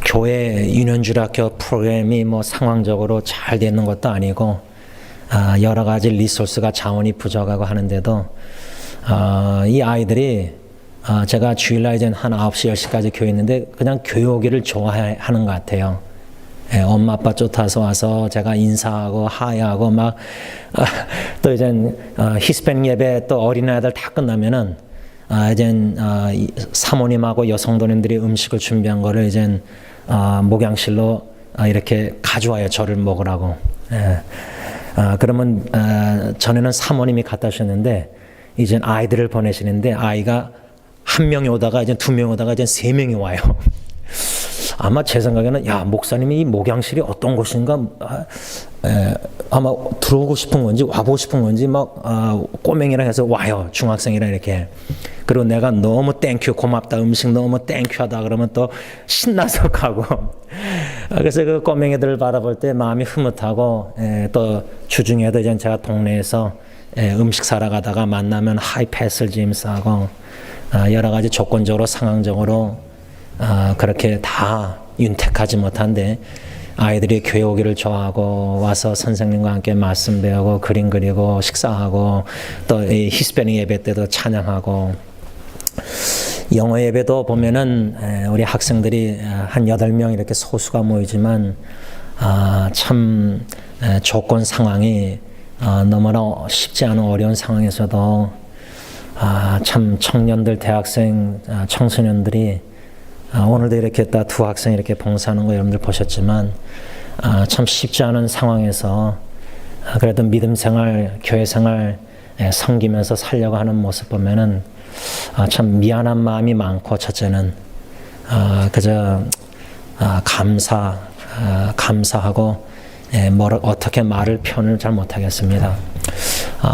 교회 유년주일학교 프로그램이 뭐 상황적으로 잘 되는 것도 아니고 여러 가지 리소스가 자원이 부족하고 하는데도 이 아이들이 제가 주일날 이제 한 9시, 10시까지 교회 있는데 그냥 교회 오기를 좋아하는 것 같아요. 엄마 아빠 쫓아서 와서 제가 인사하고 하야하고 막 또 이제 히스패닉 예배 또 어린아이들 다 끝나면은 이제 사모님하고 여성도님들이 음식을 준비한 거를 이제 목양실로 이렇게 가져와요. 저를 먹으라고. 그러면 전에는 사모님이 갖다 주셨는데 이제 아이들을 보내시는데 아이가 한 명이 오다가 이제 두 명이 오다가 이제 세 명이 와요. 아마 제 생각에는 목사님이 이 목양실이 어떤 곳인가 아마 들어오고 싶은 건지 와보고 싶은 건지 막 꼬맹이랑 해서 와요. 중학생이랑 이렇게. 그리고 내가 너무 땡큐 고맙다 음식 너무 땡큐하다 그러면 또 신나서 가고 그래서 그 꼬맹이들을 바라볼 때 마음이 흐뭇하고 또 주중에도 이제 제가 동네에서 음식 사러 가다가 만나면 하이 패스를 짐스하고 여러 가지 조건적으로 상황적으로 그렇게 다 윤택하지 못한데 아이들이 교회 오기를 좋아하고 와서 선생님과 함께 말씀 배우고 그림 그리고 식사하고 또 이 히스패닉 예배 때도 찬양하고 영어 예배도 보면은 우리 학생들이 한 8명 이렇게 소수가 모이지만 참 조건 상황이 너무나 쉽지 않은 어려운 상황에서도 참 청년들, 대학생, 청소년들이 오늘도 이렇게 딱 두 학생이 이렇게 봉사하는 거 여러분들 보셨지만 참 쉽지 않은 상황에서 그래도 믿음 생활, 교회 생활 섬기면서 살려고 하는 모습 보면은 참 미안한 마음이 많고, 첫째는 그저 감사하고 어떻게 말을 표현을 잘 못하겠습니다.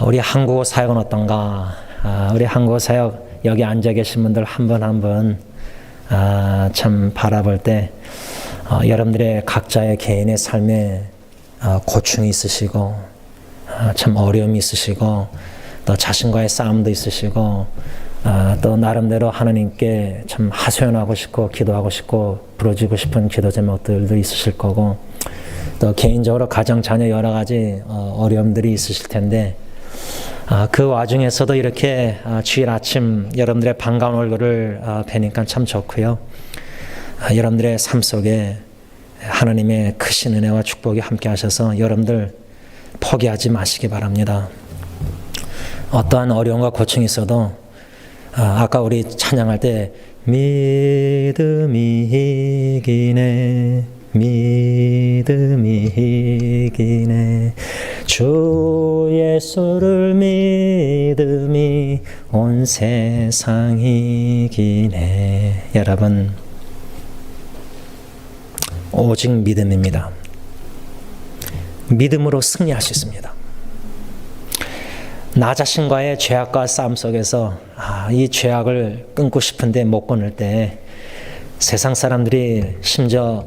우리 한국어 사역은 어떤가? 우리 한국어 사역 여기 앉아 계신 분들 한 분 한 분 참 바라볼 때 여러분들의 각자의 개인의 삶에 고충이 있으시고 참 어려움이 있으시고 또 자신과의 싸움도 있으시고 또 나름대로 하나님께 참 하소연하고 싶고 기도하고 싶고 부르짖고 싶은 기도 제목들도 있으실 거고, 또 개인적으로 가정 자녀 여러 가지 어려움들이 있으실 텐데 그 와중에서도 이렇게 주일 아침 여러분들의 반가운 얼굴을 뵈니까 참 좋고요. 여러분들의 삶 속에 하나님의 크신 은혜와 축복이 함께 하셔서 여러분들 포기하지 마시기 바랍니다. 어떠한 어려움과 고충이 있어도 아까 우리 찬양할 때 믿음이 이기네, 믿음이 이기네, 주 예수를 믿음이 온 세상 이기네. 여러분, 오직 믿음입니다. 믿음으로 승리할 수 있습니다. 나 자신과의 죄악과 싸움 속에서 이 죄악을 끊고 싶은데 못 끊을 때 세상 사람들이, 심지어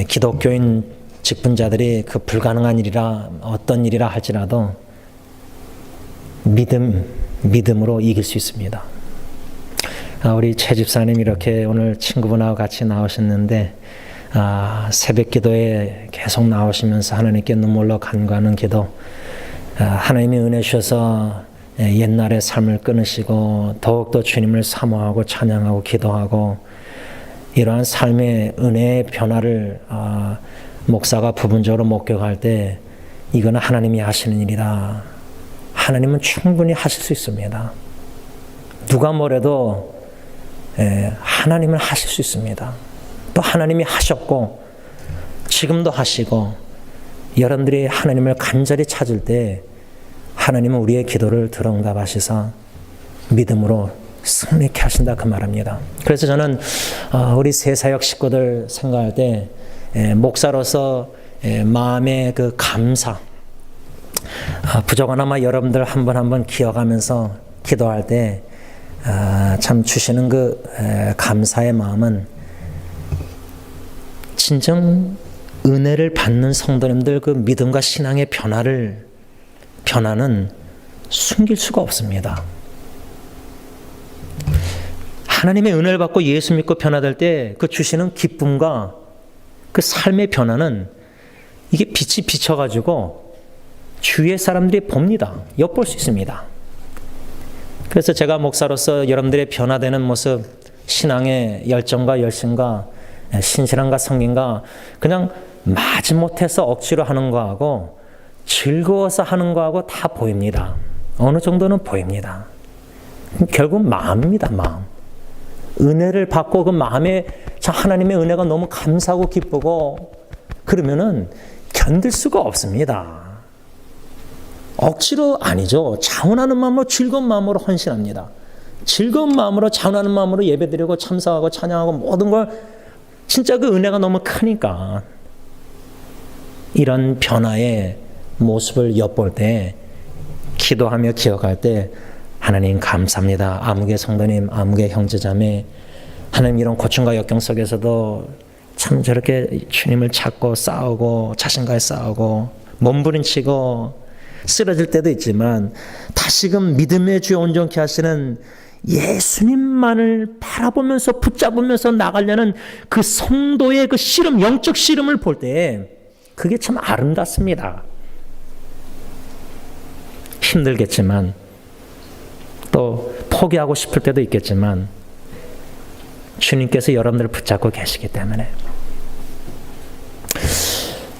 기독교인 직분자들이 그 불가능한 일이라 어떤 일이라 할지라도 믿음으로 이길 수 있습니다. 우리 최 집사님 이렇게 오늘 친구분하고 같이 나오셨는데 새벽 기도에 계속 나오시면서 하나님께 눈물로 간구하는 기도, 하나님이 은혜 주셔서 옛날의 삶을 끊으시고 더욱더 주님을 사모하고 찬양하고 기도하고, 이러한 삶의 은혜의 변화를 목사가 부분적으로 목격할 때 이거는 하나님이 하시는 일이다. 하나님은 충분히 하실 수 있습니다. 누가 뭐래도 하나님은 하실 수 있습니다. 또 하나님이 하셨고 지금도 하시고, 여러분들이 하나님을 간절히 찾을 때 하나님은 우리의 기도를 들어응답하시사 믿음으로 승리케 하신다, 그 말입니다. 그래서 저는 우리 새사역 식구들 생각할 때 목사로서 마음의 그 감사, 부족하나마 여러분들 한 번 한 번 기억하면서 기도할 때 참 주시는 그 감사의 마음은 진정 은혜를 받는 성도님들 그 믿음과 신앙의 변화는 숨길 수가 없습니다. 하나님의 은혜를 받고 예수 믿고 변화될 때 그 주시는 기쁨과 그 삶의 변화는 이게 빛이 비쳐가지고 주위의 사람들이 봅니다. 엿볼 수 있습니다. 그래서 제가 목사로서 여러분들의 변화되는 모습, 신앙의 열정과 열심과 신실함과 성김과 그냥 마지못해서 억지로 하는 거하고 즐거워서 하는 거하고 다 보입니다. 어느 정도는 보입니다. 결국 마음입니다. 마음. 은혜를 받고 그 마음에 하나님의 은혜가 너무 감사하고 기쁘고 그러면은 견딜 수가 없습니다. 억지로 아니죠. 자원하는 마음으로, 즐거운 마음으로 헌신합니다. 즐거운 마음으로, 자원하는 마음으로 예배드리고 참석하고 찬양하고 모든 걸, 진짜 그 은혜가 너무 크니까 이런 변화의 모습을 엿볼 때, 기도하며 기억할 때 하나님 감사합니다. 아무개 성도님, 아무개 형제자매, 하나님 이런 고충과 역경 속에서도 참 저렇게 주님을 찾고 싸우고 자신과의 싸우고 몸부림치고 쓰러질 때도 있지만 다시금 믿음의 주여 온전케 하시는 예수님만을 바라보면서 붙잡으면서 나가려는 그 성도의 그 씨름, 영적 씨름을 볼 때 그게 참 아름답습니다. 힘들겠지만 또 포기하고 싶을 때도 있겠지만 주님께서 여러분들을 붙잡고 계시기 때문에,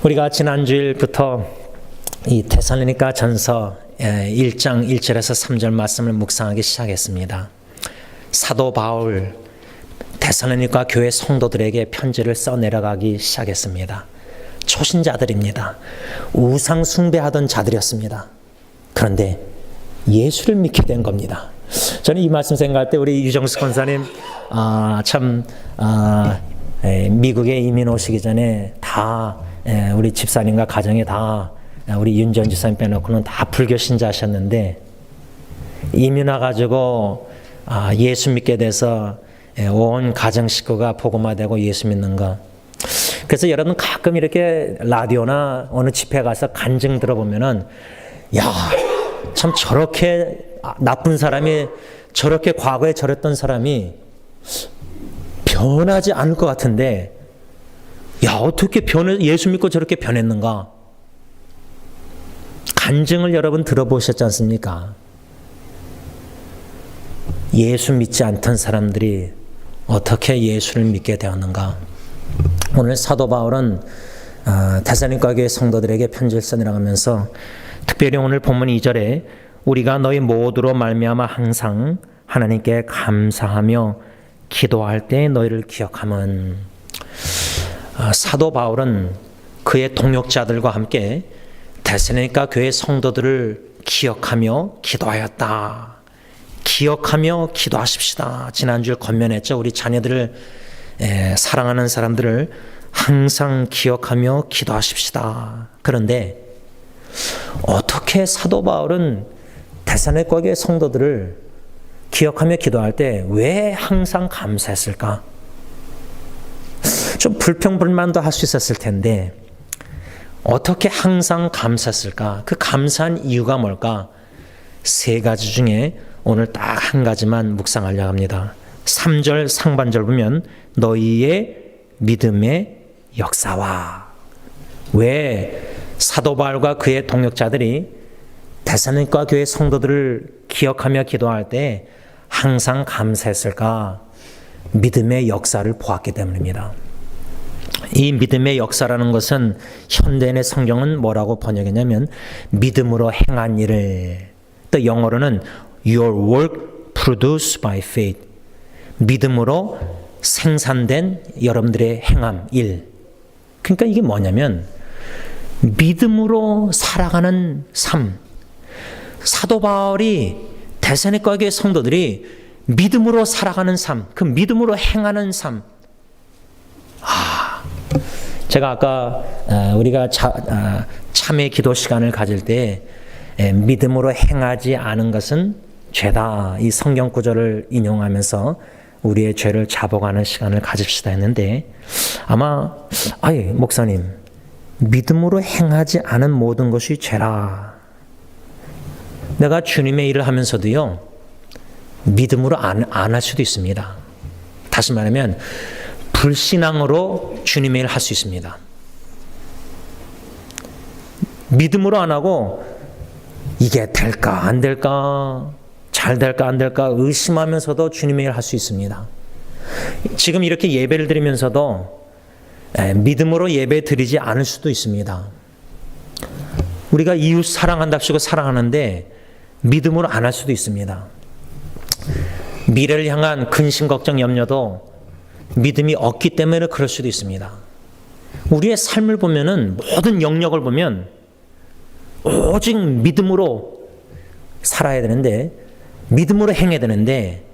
우리가 지난 주일부터 이 데살로니가 전서 1장 1절에서 3절 말씀을 묵상하기 시작했습니다. 사도 바울 데살로니가 교회 성도들에게 편지를 써내려가기 시작했습니다. 초신자들입니다. 우상 숭배하던 자들이었습니다. 그런데 예수를 믿게 된 겁니다. 저는 이 말씀 생각할 때 우리 유정수 권사님 미국에 이민 오시기 전에 다 우리 집사님과 가정에 다 우리 윤전 지사님 빼놓고는 다 불교 신자하셨는데 이민 와가지고 예수 믿게 돼서 온 가정 식구가 복음화되고 예수 믿는 거. 그래서 여러분 가끔 이렇게 라디오나 어느 집회 가서 간증 들어보면은 참 저렇게 나쁜 사람이 저렇게 과거에 저랬던 사람이 변하지 않을 것 같은데 어떻게 예수 믿고 저렇게 변했는가? 간증을 여러분 들어보셨지 않습니까? 예수 믿지 않던 사람들이 어떻게 예수를 믿게 되었는가? 오늘 사도 바울은 데살로니가 교회 성도들에게 편지를 써내려가면서 특별히 오늘 본문 2절에 우리가 너희 모두로 말미암아 항상 하나님께 감사하며 기도할 때 너희를 기억함은, 사도 바울은 그의 동역자들과 함께 데살로니가 교회 성도들을 기억하며 기도하였다. 기억하며 기도하십시다. 지난주에 권면했죠. 우리 자녀들을 사랑하는 사람들을 항상 기억하며 기도하십시다. 그런데 어떻게 사도 바울은 데살로니가 교회 성도들을 기억하며 기도할 때 왜 항상 감사했을까? 좀 불평불만도 할 수 있었을 텐데 어떻게 항상 감사했을까? 그 감사한 이유가 뭘까? 세 가지 중에 오늘 딱 한 가지만 묵상하려고 합니다. 3절 상반절 보면 너희의 믿음의 역사와, 왜 사도 바울과 그의 동역자들이 데살로니가 교회 성도들을 기억하며 기도할 때 항상 감사했을까? 믿음의 역사를 보았기 때문입니다. 이 믿음의 역사라는 것은 현대인의 성경은 뭐라고 번역했냐면 믿음으로 행한 일을, 또 영어로는 Your work produced by faith, 믿음으로 생산된 여러분들의 행함, 일. 그러니까 이게 뭐냐면 믿음으로 살아가는 삶. 사도 바울이 데살로니가 교회 성도들이 믿음으로 살아가는 삶, 그 믿음으로 행하는 삶. 제가 아까 우리가 참회 기도 시간을 가질 때 믿음으로 행하지 않은 것은 죄다, 이 성경 구절을 인용하면서 우리의 죄를 자복하는 시간을 가집시다 했는데, 아마 목사님, 믿음으로 행하지 않은 모든 것이 죄라. 내가 주님의 일을 하면서도요, 믿음으로 안 할 수도 있습니다. 다시 말하면 불신앙으로 주님의 일을 할 수 있습니다. 믿음으로 안 하고 이게 될까 안 될까, 잘 될까 안 될까 의심하면서도 주님의 일을 할 수 있습니다. 지금 이렇게 예배를 드리면서도 믿음으로 예배 드리지 않을 수도 있습니다. 우리가 이웃 사랑한답시고 사랑하는데 믿음으로 안 할 수도 있습니다. 미래를 향한 근심, 걱정, 염려도 믿음이 없기 때문에 그럴 수도 있습니다. 우리의 삶을 보면은, 모든 영역을 보면 오직 믿음으로 살아야 되는데, 믿음으로 행해야 되는데,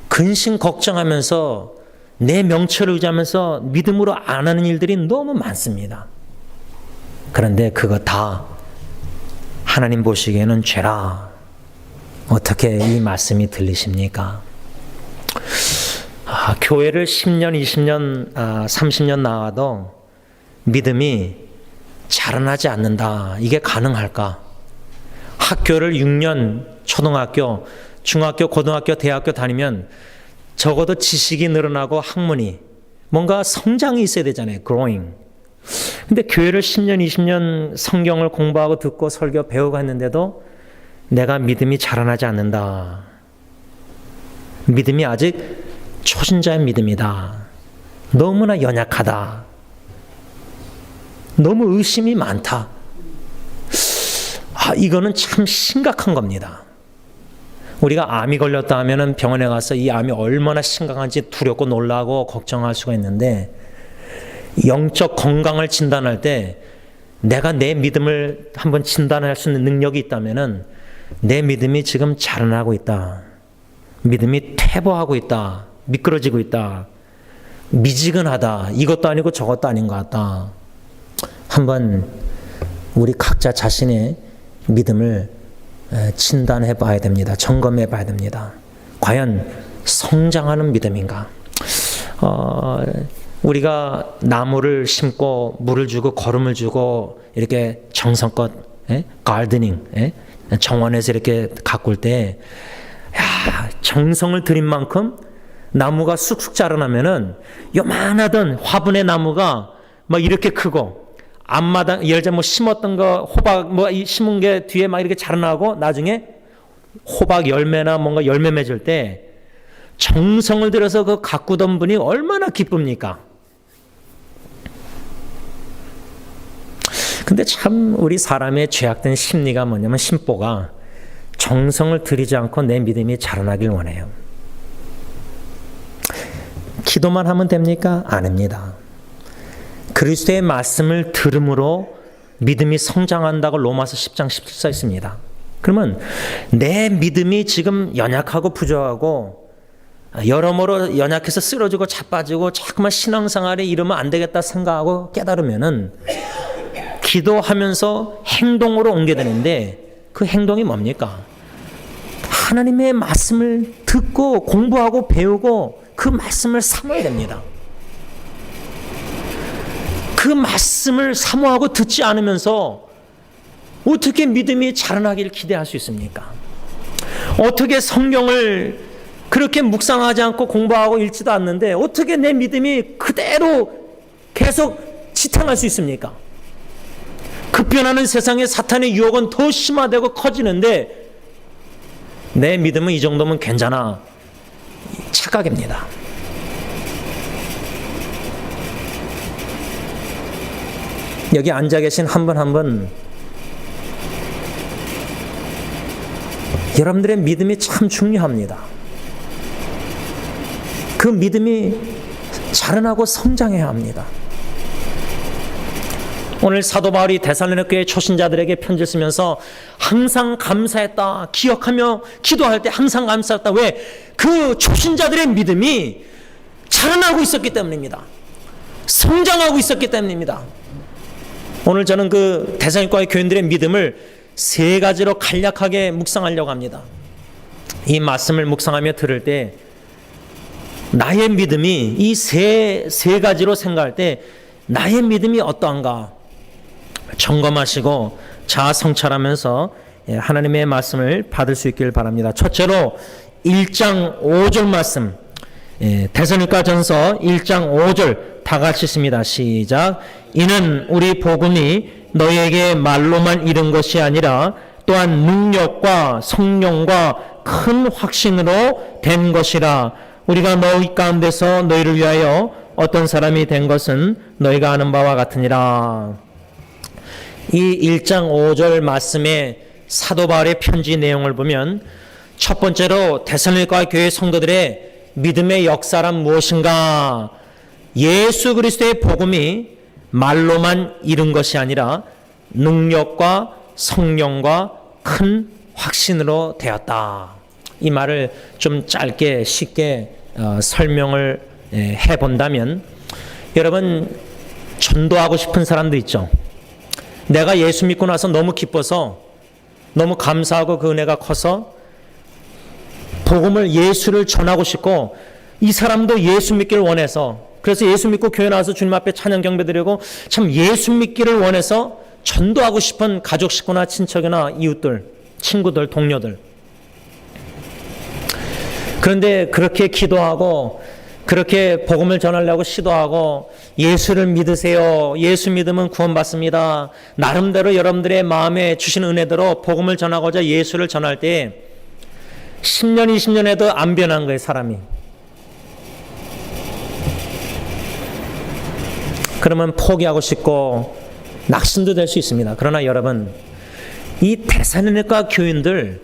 근심 걱정하면서 내 명철을 의지하면서 믿음으로 안 하는 일들이 너무 많습니다. 그런데 그거 다 하나님 보시기에는 죄라. 어떻게 이 말씀이 들리십니까? 교회를 10년, 20년, 30년 나와도 믿음이 자라나지 않는다. 이게 가능할까? 학교를 6년, 초등학교, 중학교, 고등학교, 대학교 다니면 적어도 지식이 늘어나고 학문이, 뭔가 성장이 있어야 되잖아요. growing. 근데 교회를 10년, 20년 성경을 공부하고 듣고 설교 배우고 했는데도 내가 믿음이 자라나지 않는다. 믿음이 아직 초신자의 믿음이다. 너무나 연약하다. 너무 의심이 많다. 이거는 참 심각한 겁니다. 우리가 암이 걸렸다 하면은 병원에 가서 이 암이 얼마나 심각한지 두렵고 놀라고 걱정할 수가 있는데, 영적 건강을 진단할 때 내가 내 믿음을 한번 진단할 수 있는 능력이 있다면은 내 믿음이 지금 자라나고 있다, 믿음이 퇴보하고 있다, 미끄러지고 있다, 미지근하다, 이것도 아니고 저것도 아닌 것 같다, 한번 우리 각자 자신의 믿음을 진단해 봐야 됩니다. 점검해 봐야 됩니다. 과연 성장하는 믿음인가? 우리가 나무를 심고 물을 주고 거름을 주고 이렇게 정성껏 가르드닝, 정원에서 이렇게 가꿀 때 정성을 들인 만큼 나무가 쑥쑥 자라나면은 요만하던 화분의 나무가 막 이렇게 크고, 앞마당 예를 들면 뭐 심었던 거 호박 뭐 심은 게 뒤에 막 이렇게 자라나고 나중에 호박 열매나 뭔가 열매 맺을 때 정성을 들여서 그 가꾸던 분이 얼마나 기쁩니까? 근데 참 우리 사람의 죄악된 심리가 뭐냐면, 심보가 정성을 들이지 않고 내 믿음이 자라나길 원해요. 기도만 하면 됩니까? 아닙니다. 그리스도의 말씀을 들음으로 믿음이 성장한다고 로마서 10장 17절 있습니다. 그러면 내 믿음이 지금 연약하고 부족하고 여러모로 연약해서 쓰러지고 자빠지고 자꾸만 신앙생활에 이러면 안 되겠다 생각하고 깨달으면은 기도하면서 행동으로 옮겨야 되는데, 그 행동이 뭡니까? 하나님의 말씀을 듣고 공부하고 배우고 그 말씀을 사모해야 됩니다. 그 말씀을 사모하고 듣지 않으면서 어떻게 믿음이 자라나기를 기대할 수 있습니까? 어떻게 성경을 그렇게 묵상하지 않고 공부하고 읽지도 않는데 어떻게 내 믿음이 그대로 계속 지탱할 수 있습니까? 급변하는 세상에 사탄의 유혹은 더 심화되고 커지는데 내 믿음은 이 정도면 괜찮아. 착각입니다. 여기 앉아 계신 한 분 한 분, 여러분들의 믿음이 참 중요합니다. 그 믿음이 자라나고 성장해야 합니다. 오늘 사도 바울이 데살로니가 교회 초신자들에게 편지를 쓰면서 항상 감사했다, 기억하며 기도할 때 항상 감사했다. 왜? 그 초신자들의 믿음이 자라나고 있었기 때문입니다. 성장하고 있었기 때문입니다. 오늘 저는 그 데살로니가 교인들의 믿음을 세 가지로 간략하게 묵상하려고 합니다. 이 말씀을 묵상하며 들을 때 나의 믿음이 이 세 가지로 생각할 때 나의 믿음이 어떠한가 점검하시고 자아 성찰하면서 하나님의 말씀을 받을 수 있길 바랍니다. 첫째로 1장 5절 말씀, 데살로니가 전서 1장 5절 다 같이 읽습니다. 시작. 이는 우리 복음이 너희에게 말로만 이른 것이 아니라 또한 능력과 성령과 큰 확신으로 된 것이라. 우리가 너희 가운데서 너희를 위하여 어떤 사람이 된 것은 너희가 아는 바와 같으니라. 이 1장 5절 말씀의 사도 바울의 편지 내용을 보면 첫 번째로 데살로니가 교회 성도들의 믿음의 역사란 무엇인가? 예수 그리스도의 복음이 말로만 이룬 것이 아니라 능력과 성령과 큰 확신으로 되었다. 이 말을 좀 짧게 쉽게 설명을 해본다면, 여러분 전도하고 싶은 사람도 있죠. 내가 예수 믿고 나서 너무 기뻐서 너무 감사하고 그 은혜가 커서 복음을 예수를 전하고 싶고 이 사람도 예수 믿기를 원해서, 그래서 예수 믿고 교회 나와서 주님 앞에 찬양 경배 드리고 참 예수 믿기를 원해서 전도하고 싶은 가족 식구나 친척이나 이웃들, 친구들, 동료들. 그런데 그렇게 기도하고 그렇게 복음을 전하려고 시도하고 예수를 믿으세요. 예수 믿으면 구원받습니다. 나름대로 여러분들의 마음에 주신 은혜대로 복음을 전하고자 예수를 전할 때 10년, 20년 해도 안 변한 거예요, 사람이. 그러면 포기하고 싶고 낙심도 될 수 있습니다. 그러나 여러분, 이 데살로니가 교인들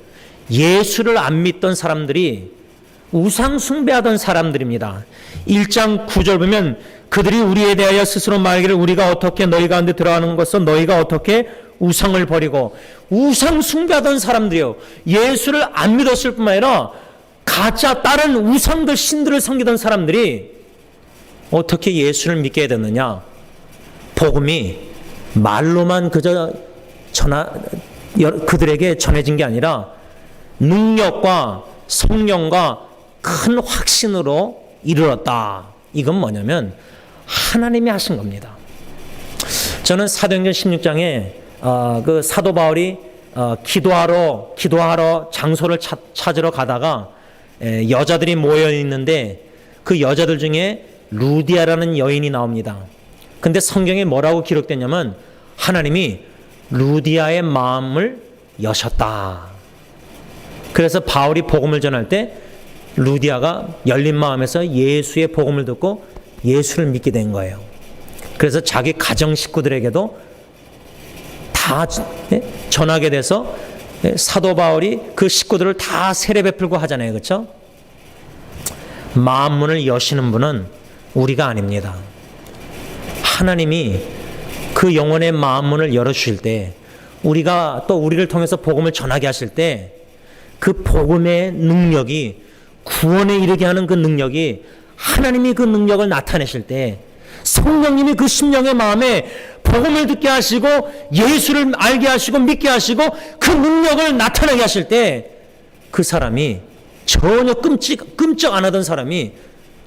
예수를 안 믿던 사람들이 우상 숭배하던 사람들입니다. 1장 9절 보면 그들이 우리에 대하여 스스로 말하기를 우리가 어떻게 너희 가운데 들어가는 것은 너희가 어떻게 우상을 버리고, 우상 숭배하던 사람들이요. 예수를 안 믿었을 뿐만 아니라 가짜 다른 우상들 신들을 섬기던 사람들이 어떻게 예수를 믿게 됐느냐. 복음이 말로만 그저 그들에게 전해진 게 아니라 능력과 성령과 큰 확신으로 이르렀다. 이건 뭐냐면 하나님이 하신 겁니다. 저는 사도행전 16장에 그 사도 바울이 기도하러 장소를 찾으러 가다가 여자들이 모여 있는데 그 여자들 중에 루디아라는 여인이 나옵니다. 근데 성경에 뭐라고 기록됐냐면 하나님이 루디아의 마음을 여셨다. 그래서 바울이 복음을 전할 때 루디아가 열린 마음에서 예수의 복음을 듣고 예수를 믿게 된 거예요. 그래서 자기 가정 식구들에게도 다 전하게 돼서 사도 바울이 그 식구들을 다 세례 베풀고 하잖아요. 그렇죠? 마음문을 여시는 분은 우리가 아닙니다. 하나님이 그 영혼의 마음문을 열어주실 때, 우리가 또 우리를 통해서 복음을 전하게 하실 때 그 복음의 능력이, 구원에 이르게 하는 그 능력이, 하나님이 그 능력을 나타내실 때 성령님이 그 심령의 마음에 복음을 듣게 하시고 예수를 알게 하시고 믿게 하시고 그 능력을 나타내게 하실 때 그 사람이 전혀 끔찍 안 하던 사람이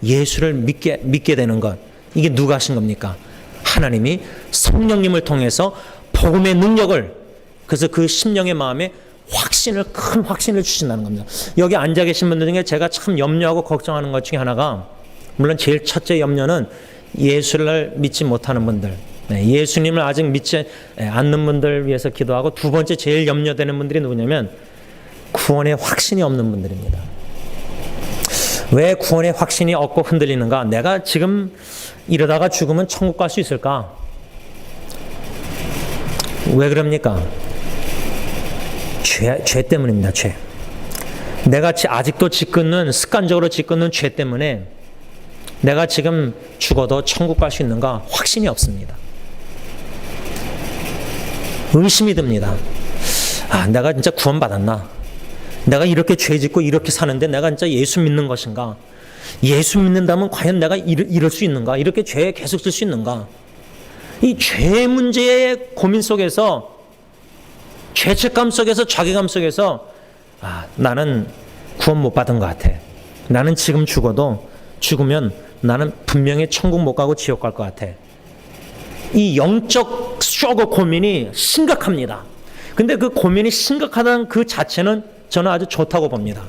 예수를 믿게 되는 것, 이게 누가 하신 겁니까? 하나님이 성령님을 통해서 복음의 능력을, 그래서 그 심령의 마음에 큰 확신을 주신다는 겁니다. 여기 앉아 계신 분들 중에 제가 참 염려하고 걱정하는 것 중에 하나가, 물론 제일 첫째 염려는 예수를 믿지 못하는 분들, 예수님을 아직 믿지 않는 분들 위해서 기도하고, 두 번째 제일 염려되는 분들이 누구냐면 구원의 확신이 없는 분들입니다. 왜 구원의 확신이 없고 흔들리는가? 내가 지금 이러다가 죽으면 천국 갈 수 있을까? 왜 그럽니까? 죄 때문입니다. 죄. 내가 아직도 습관적으로 짓궂는 죄 때문에 내가 지금 죽어도 천국 갈 수 있는가? 확신이 없습니다. 의심이 듭니다. 내가 진짜 구원받았나? 내가 이렇게 죄 짓고 이렇게 사는데 내가 진짜 예수 믿는 것인가? 예수 믿는다면 과연 내가 이럴 수 있는가? 이렇게 죄에 계속 질 수 있는가? 이 죄 문제의 고민 속에서, 죄책감 속에서, 자괴감 속에서 나는 구원 못 받은 것 같아. 나는 지금 죽으면 나는 분명히 천국 못 가고 지옥 갈 것 같아. 이 영적 스트러글, 고민이 심각합니다. 근데 그 고민이 심각하다는 그 자체는 저는 아주 좋다고 봅니다.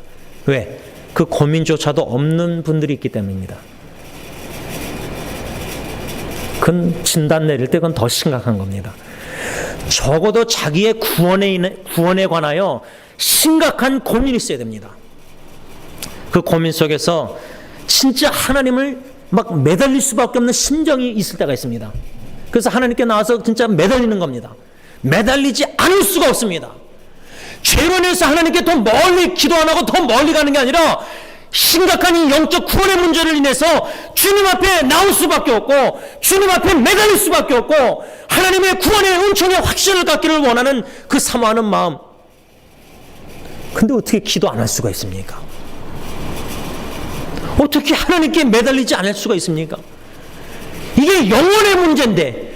왜? 그 고민조차도 없는 분들이 있기 때문입니다. 그건 진단 내릴 때 그건 더 심각한 겁니다. 적어도 자기의 구원에 관하여 심각한 고민이 있어야 됩니다. 그 고민 속에서 진짜 하나님을 막 매달릴 수밖에 없는 심정이 있을 때가 있습니다. 그래서 하나님께 나와서 진짜 매달리는 겁니다. 매달리지 않을 수가 없습니다. 죄로 인해서 하나님께 더 멀리 기도 안 하고 더 멀리 가는 게 아니라 심각한 이 영적 구원의 문제를 인해서 주님 앞에 나올 수밖에 없고 주님 앞에 매달릴 수밖에 없고 하나님의 구원의 은총의 확신을 갖기를 원하는 그 사모하는 마음. 근데 어떻게 기도 안 할 수가 있습니까? 어떻게 하나님께 매달리지 않을 수가 있습니까? 이게 영혼의 문제인데,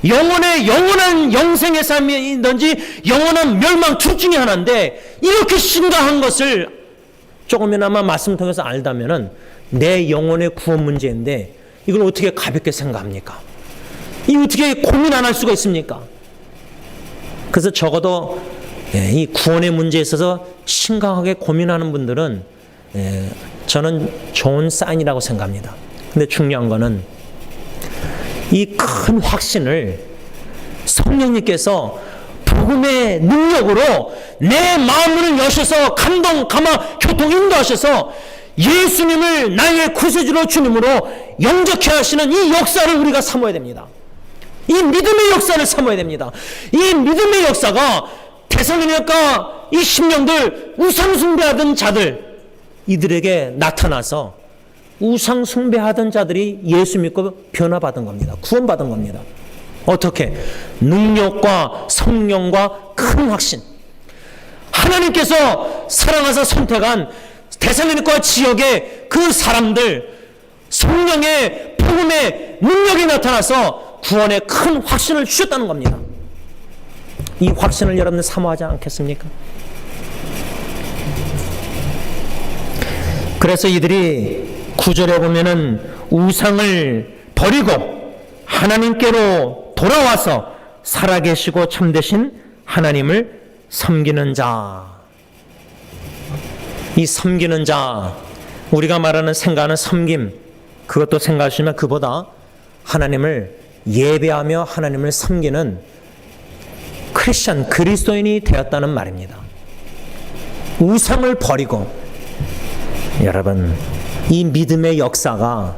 영원한 영생의 삶이든지 영원한 멸망 둘 중에 하나인데, 이렇게 심각한 것을 조금이나마 말씀 통해서 알다면은 내 영혼의 구원 문제인데 이걸 어떻게 가볍게 생각합니까? 이 어떻게 고민 안 할 수가 있습니까? 그래서 적어도 이 구원의 문제에 있어서 심각하게 고민하는 분들은 저는 좋은 사인이라고 생각합니다. 근데 중요한 거는 이 큰 확신을 성령님께서 복음의 능력으로 내 마음을 여셔서 감화, 교통 인도하셔서 예수님을 나의 구세주로 주님으로 영접케 하시는 이 역사를 우리가 사모해야 됩니다. 이 믿음의 역사를 사모해야 됩니다. 이 믿음의 역사가 데살로니가 이 심령들 우상 숭배하던 자들 이들에게 나타나서 우상 숭배하던 자들이 예수 믿고 변화받은 겁니다. 구원받은 겁니다. 어떻게? 능력과 성령과 큰 확신. 하나님께서 사랑하사 선택한 데살로니가 지역의 그 사람들 성령의 복음의 능력이 나타나서 구원의 큰 확신을 주셨다는 겁니다. 이 확신을 여러분들 사모하지 않겠습니까? 그래서 이들이 9절에 보면은 우상을 버리고 하나님께로 돌아와서 살아계시고 참되신 하나님을 섬기는 자. 이 섬기는 자, 우리가 말하는 생각하는 섬김, 그것도 생각하시면 그보다 하나님을 예배하며 하나님을 섬기는 크리스천, 그리스도인이 되었다는 말입니다. 우상을 버리고, 여러분, 이 믿음의 역사가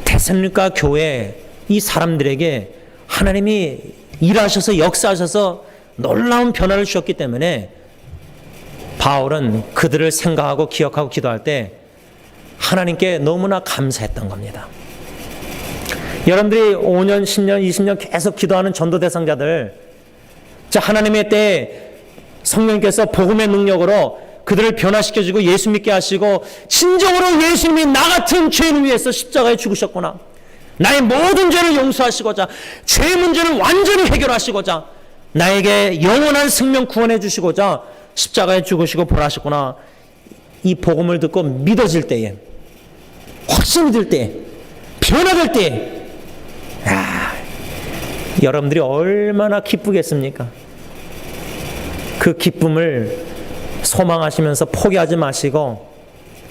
데살로니가 교회 이 사람들에게 하나님이 일하셔서 역사하셔서 놀라운 변화를 주셨기 때문에 바울은 그들을 생각하고 기억하고 기도할 때 하나님께 너무나 감사했던 겁니다. 여러분들이 5년, 10년, 20년 계속 기도하는 전도 대상자들, 자, 하나님의 때에 성령께서 복음의 능력으로 그들을 변화시켜주고 예수 믿게 하시고 진정으로 예수님이 나 같은 죄인을 위해서 십자가에 죽으셨구나. 나의 모든 죄를 용서하시고자 죄 문제를 완전히 해결하시고자 나에게 영원한 생명 구원해 주시고자 십자가에 죽으시고 부활하셨구나. 이 복음을 듣고 믿어질 때에, 확신이 들 때에, 변화될 때에, 여러분들이 얼마나 기쁘겠습니까? 그 기쁨을 소망하시면서 포기하지 마시고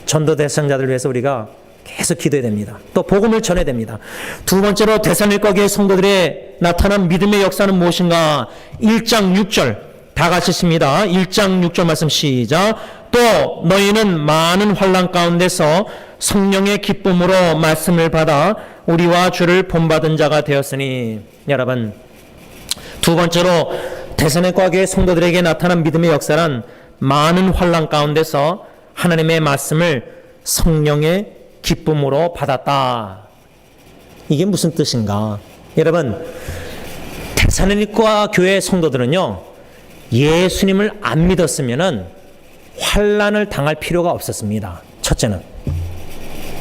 전도 대상자들을 위해서 우리가 계속 기도해야 됩니다. 또 복음을 전해야 됩니다. 두 번째로 데살로니가 교회 성도들의 나타난 믿음의 역사는 무엇인가? 1장 6절 다 같이 읽습니다. 1장 6절 말씀 시작. 또 너희는 많은 환난 가운데서 성령의 기쁨으로 말씀을 받아 우리와 주를 본받은 자가 되었으니. 여러분, 두 번째로 데살로니가 교회 성도들에게 나타난 믿음의 역사란 많은 환난 가운데서 하나님의 말씀을 성령의 기쁨으로 받았다. 이게 무슨 뜻인가? 여러분, 데살로니가 교회 성도들은요, 예수님을 안 믿었으면은 환난을 당할 필요가 없었습니다. 첫째는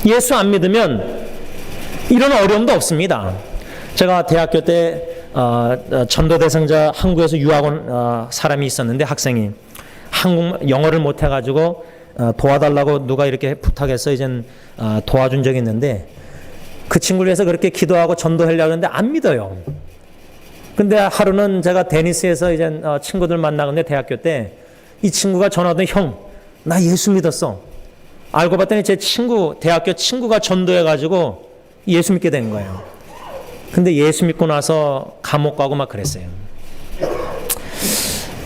예수 안 믿으면 이런 어려움도 없습니다. 제가 대학교 때 전도 대상자 한국에서 유학 온 사람이 있었는데, 학생이 영어를 못 해가지고 도와달라고 누가 이렇게 부탁해서 이젠 도와준 적이 있는데, 그 친구를 위해서 그렇게 기도하고 전도하려고 하는데 안 믿어요. 근데 하루는 제가 데니스에서 이제 친구들 만나는데, 대학교 때 이 친구가 전화 오더니, 형, 나 예수 믿었어. 알고 봤더니 제 대학교 친구가 전도해가지고 예수 믿게 된 거예요. 근데 예수 믿고 나서 감옥 가고 막 그랬어요.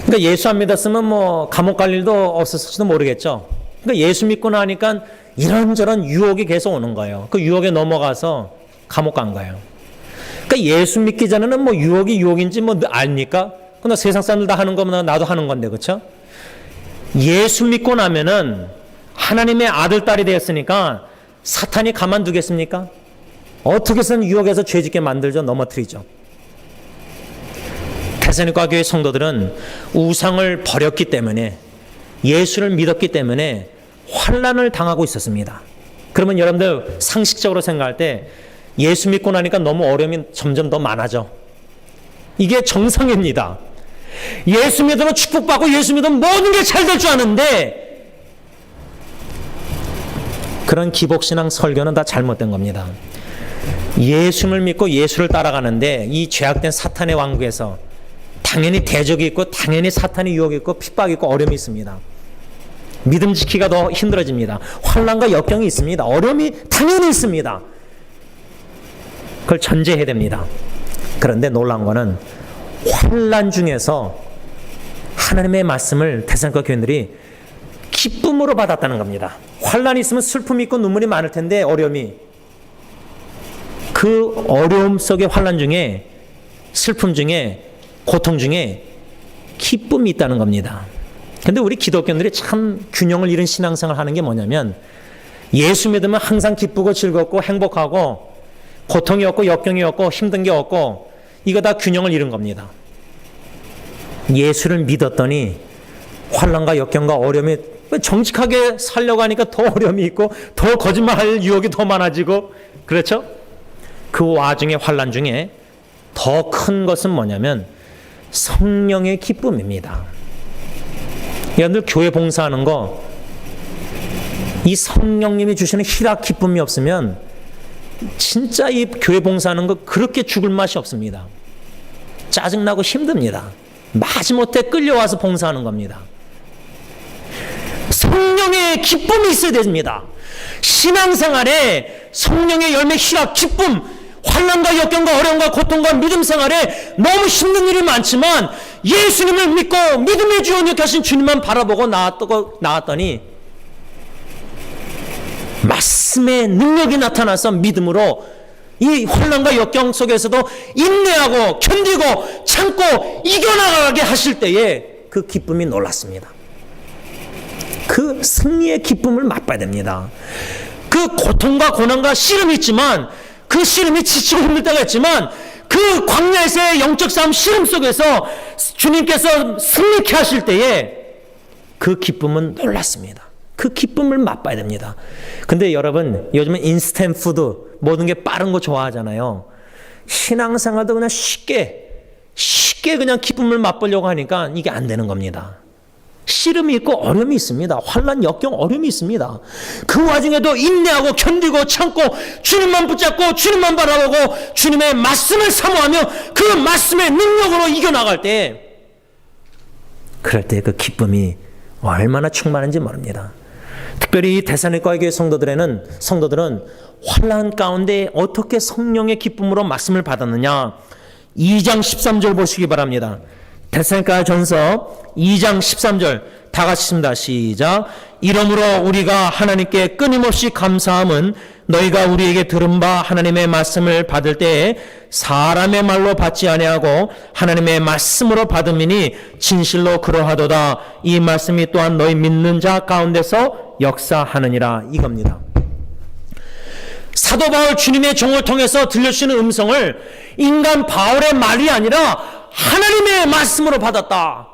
그러니까 예수 안 믿었으면 뭐 감옥 갈 일도 없었을지도 모르겠죠. 그러니까 예수 믿고 나니까 이런저런 유혹이 계속 오는 거예요. 그 유혹에 넘어가서 감옥 간 거예요. 그러니까 예수 믿기 전에는 뭐 유혹이 유혹인지 뭐 압니까? 그러나 세상 사람들 다 하는 거면 나도 하는 건데, 그렇죠? 예수 믿고 나면은 하나님의 아들, 딸이 되었으니까 사탄이 가만두겠습니까? 어떻게 해서는 유혹해서 죄짓게 만들죠. 넘어뜨리죠. 데살로니가 교회 성도들은 우상을 버렸기 때문에, 예수를 믿었기 때문에 환난을 당하고 있었습니다. 그러면 여러분들 상식적으로 생각할 때 예수 믿고 나니까 너무 어려움이 점점 더 많아져. 이게 정상입니다. 예수 믿으면 축복받고 예수 믿으면 모든 게 잘 될 줄 아는데, 그런 기복신앙 설교는 다 잘못된 겁니다. 예수를 믿고 예수를 따라가는데 이 죄악된 사탄의 왕국에서 당연히 대적이 있고 당연히 사탄의 유혹이 있고 핍박이 있고 어려움이 있습니다. 믿음 지키기가 더 힘들어집니다. 환난과 역경이 있습니다. 어려움이 당연히 있습니다. 그걸 전제해야 됩니다. 그런데 놀라운 거는 환난 중에서 하나님의 말씀을 데살로니가 교인들이 기쁨으로 받았다는 겁니다. 환난이 있으면 슬픔이 있고 눈물이 많을 텐데, 어려움이, 그 어려움 속의 환난 중에, 슬픔 중에, 고통 중에 기쁨이 있다는 겁니다. 근데 우리 기독교인들이 참 균형을 잃은 신앙생활을 하는 게 뭐냐면 예수 믿으면 항상 기쁘고 즐겁고 행복하고 고통이 없고 역경이 없고 힘든 게 없고 이거 다 균형을 잃은 겁니다. 예수를 믿었더니 환난과 역경과 어려움이 정직하게 살려고 하니까 더 어려움이 있고 더 거짓말할 유혹이 더 많아지고 그렇죠? 그 와중에 환난 중에 더 큰 것은 뭐냐면 성령의 기쁨입니다. 여러분들 교회 봉사하는 거 이 성령님이 주시는 희락 기쁨이 없으면 진짜 이 교회 봉사하는 거 그렇게 죽을 맛이 없습니다. 짜증나고 힘듭니다. 마지못해 끌려와서 봉사하는 겁니다. 성령의 기쁨이 있어야 됩니다. 신앙생활에 성령의 열매, 희락, 기쁨, 환난과 역경과 어려움과 고통과 믿음 생활에 너무 힘든 일이 많지만 예수님을 믿고 믿음의 주원이 계신 주님만 바라보고 나왔더니 말씀의 능력이 나타나서 믿음으로 이 혼란과 역경 속에서도 인내하고 견디고 참고 이겨나가게 하실 때에 그 기쁨이 놀랐습니다. 그 승리의 기쁨을 맛봐야 됩니다. 그 고통과 고난과 씨름이 있지만 그 씨름이 지치고 힘들 때가 있지만 그 광야에서의 영적 싸움 씨름 속에서 주님께서 승리케 하실 때에 그 기쁨은 놀랐습니다. 그 기쁨을 맛봐야 됩니다. 근데 여러분 요즘은 인스턴트 푸드 모든 게 빠른 거 좋아하잖아요. 신앙생활도 그냥 쉽게 그냥 기쁨을 맛보려고 하니까 이게 안 되는 겁니다. 씨름이 있고 어려움이 있습니다. 환난, 역경, 어려움이 있습니다. 그 와중에도 인내하고 견디고 참고 주님만 붙잡고 주님만 바라보고 주님의 말씀을 사모하며 그 말씀의 능력으로 이겨나갈 때 그럴 때 그 기쁨이 얼마나 충만한지 모릅니다. 특별히 이 데살로니가 교회 성도들은 환난 가운데 어떻게 성령의 기쁨으로 말씀을 받았느냐 2장 13절 보시기 바랍니다. 데살로니가 전서 2장 13절 다 같이 읽습니다. 시작. 이러므로 우리가 하나님께 끊임없이 감사함은 너희가 우리에게 들은 바 하나님의 말씀을 받을 때에 사람의 말로 받지 아니하고 하나님의 말씀으로 받음이니 진실로 그러하도다. 이 말씀이 또한 너희 믿는 자 가운데서 역사하느니라 이겁니다. 사도 바울 주님의 종을 통해서 들려주시는 음성을 인간 바울의 말이 아니라 하나님의 말씀으로 받았다.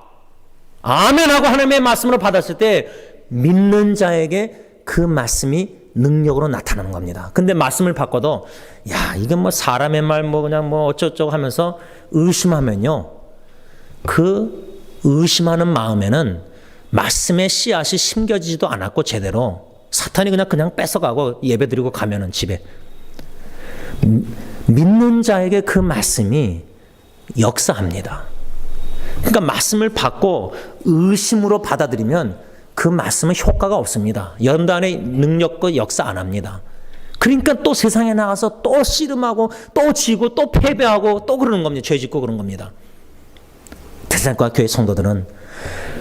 아멘하고 하나님의 말씀으로 받았을 때 믿는 자에게 그 말씀이 능력으로 나타나는 겁니다. 근데 말씀을 바꿔도 야 이건 뭐 사람의 말 뭐 그냥 뭐 어쩌고저쩌고 하면서 의심하면요. 그 의심하는 마음에는 말씀의 씨앗이 심겨지지도 않았고 제대로 사탄이 그냥 뺏어가고 예배드리고 가면은 집에 믿는 자에게 그 말씀이 역사합니다. 그러니까 말씀을 받고 의심으로 받아들이면 그 말씀은 효과가 없습니다. 여러분들 안에 능력과 역사 안 합니다. 그러니까 또 세상에 나가서 또 씨름하고 또 지고 또 패배하고 또 그러는 겁니다. 죄 짓고 그런 겁니다. 데살로니가 교회 성도들은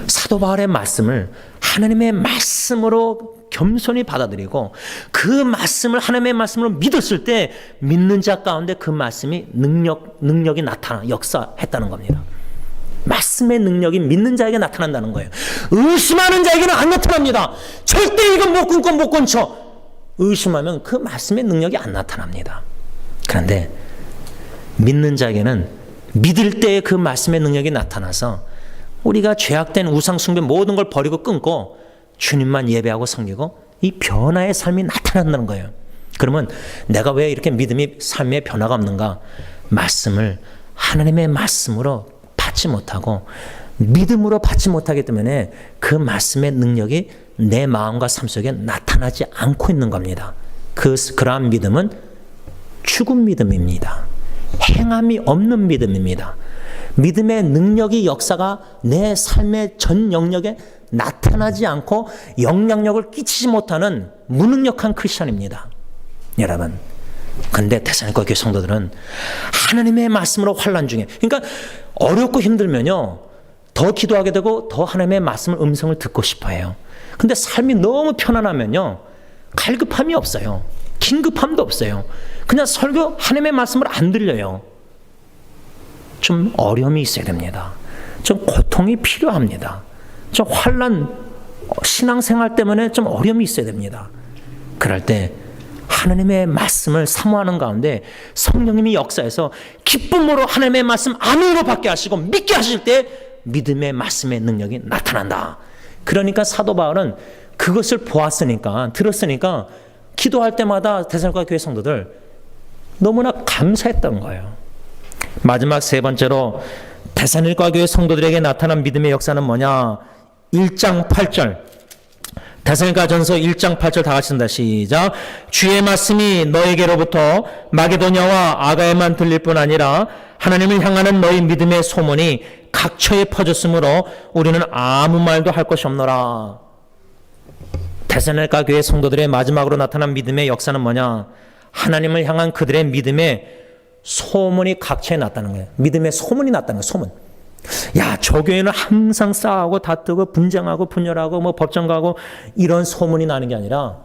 사도 바울의 말씀을 하나님의 말씀으로 겸손히 받아들이고 그 말씀을 하나님의 말씀으로 믿었을 때 믿는 자 가운데 그 말씀이 능력이 나타나 역사했다는 겁니다. 말씀의 능력이 믿는 자에게 나타난다는 거예요. 의심하는 자에게는 안 나타납니다. 절대 이건 못 끊고 못 끊죠. 의심하면 그 말씀의 능력이 안 나타납니다. 그런데 믿는 자에게는 믿을 때에 그 말씀의 능력이 나타나서 우리가 죄악된 우상 숭배 모든 걸 버리고 끊고 주님만 예배하고 섬기고 이 변화의 삶이 나타난다는 거예요. 그러면 내가 왜 이렇게 믿음이 삶의 변화가 없는가? 말씀을 하나님의 말씀으로 받지 못하고 믿음으로 받지 못하기 때문에 그 말씀의 능력이 내 마음과 삶 속에 나타나지 않고 있는 겁니다. 그러한 믿음은 죽은 믿음입니다. 행함이 없는 믿음입니다. 믿음의 능력이 역사가 내 삶의 전 영역에 나타나지 않고 영향력을 끼치지 못하는 무능력한 크리스천입니다. 여러분, 근데 데살로니가 교회 성도들은 하나님의 말씀으로 환난 중에, 그러니까 어렵고 힘들면요 더 기도하게 되고 더 하나님의 말씀을 음성을 듣고 싶어해요. 근데 삶이 너무 편안하면요 갈급함이 없어요. 긴급함도 없어요. 그냥 설교 하나님의 말씀을 안 들려요. 좀 어려움이 있어야 됩니다. 좀 고통이 필요합니다. 좀 환난, 신앙생활 때문에 좀 어려움이 있어야 됩니다. 그럴 때 하나님의 말씀을 사모하는 가운데 성령님이 역사해서 기쁨으로 하나님의 말씀 아멘으로 받게 하시고 믿게 하실 때 믿음의 말씀의 능력이 나타난다. 그러니까 사도 바울은 그것을 보았으니까, 들었으니까 기도할 때마다 데살로니가 교회 성도들 너무나 감사했던 거예요. 마지막 세 번째로 데살로니가 교회 성도들에게 나타난 믿음의 역사는 뭐냐? 1장 8절. 데살로니가전서 1장 8절 다 같이 쓴다. 시작. 주의 말씀이 너에게로부터 마게도냐와 아가야만 들릴 뿐 아니라 하나님을 향하는 너희 믿음의 소문이 각처에 퍼졌으므로 우리는 아무 말도 할 것이 없노라. 데살로니가 교회 성도들의 마지막으로 나타난 믿음의 역사는 뭐냐? 하나님을 향한 그들의 믿음의 소문이 각처에 났다는 거예요. 믿음의 소문이 났다는 거예요. 소문. 야, 저 교회는 항상 싸우고 다투고 분쟁하고 분열하고 뭐 법정 가고 이런 소문이 나는 게 아니라,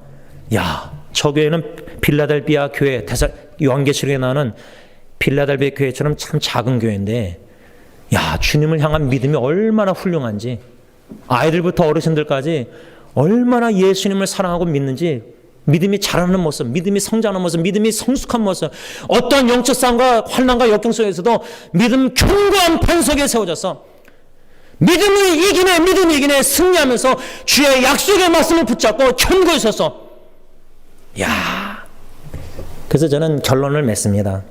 야, 저 교회는 빌라델비아 교회, 요한계시록에 나오는 빌라델비아 교회처럼 참 작은 교회인데, 야, 주님을 향한 믿음이 얼마나 훌륭한지, 아이들부터 어르신들까지 얼마나 예수님을 사랑하고 믿는지, 믿음이 자라는 모습, 믿음이 성장하는 모습, 믿음이 성숙한 모습, 어떠한 영적 싸움과 환난과 역경 속에서도 믿음 견고한 판 속에 세워져서 믿음이 이기네 승리하면서 주의 약속의 말씀을 붙잡고 견고히 서서, 야, 그래서 저는 결론을 맺습니다.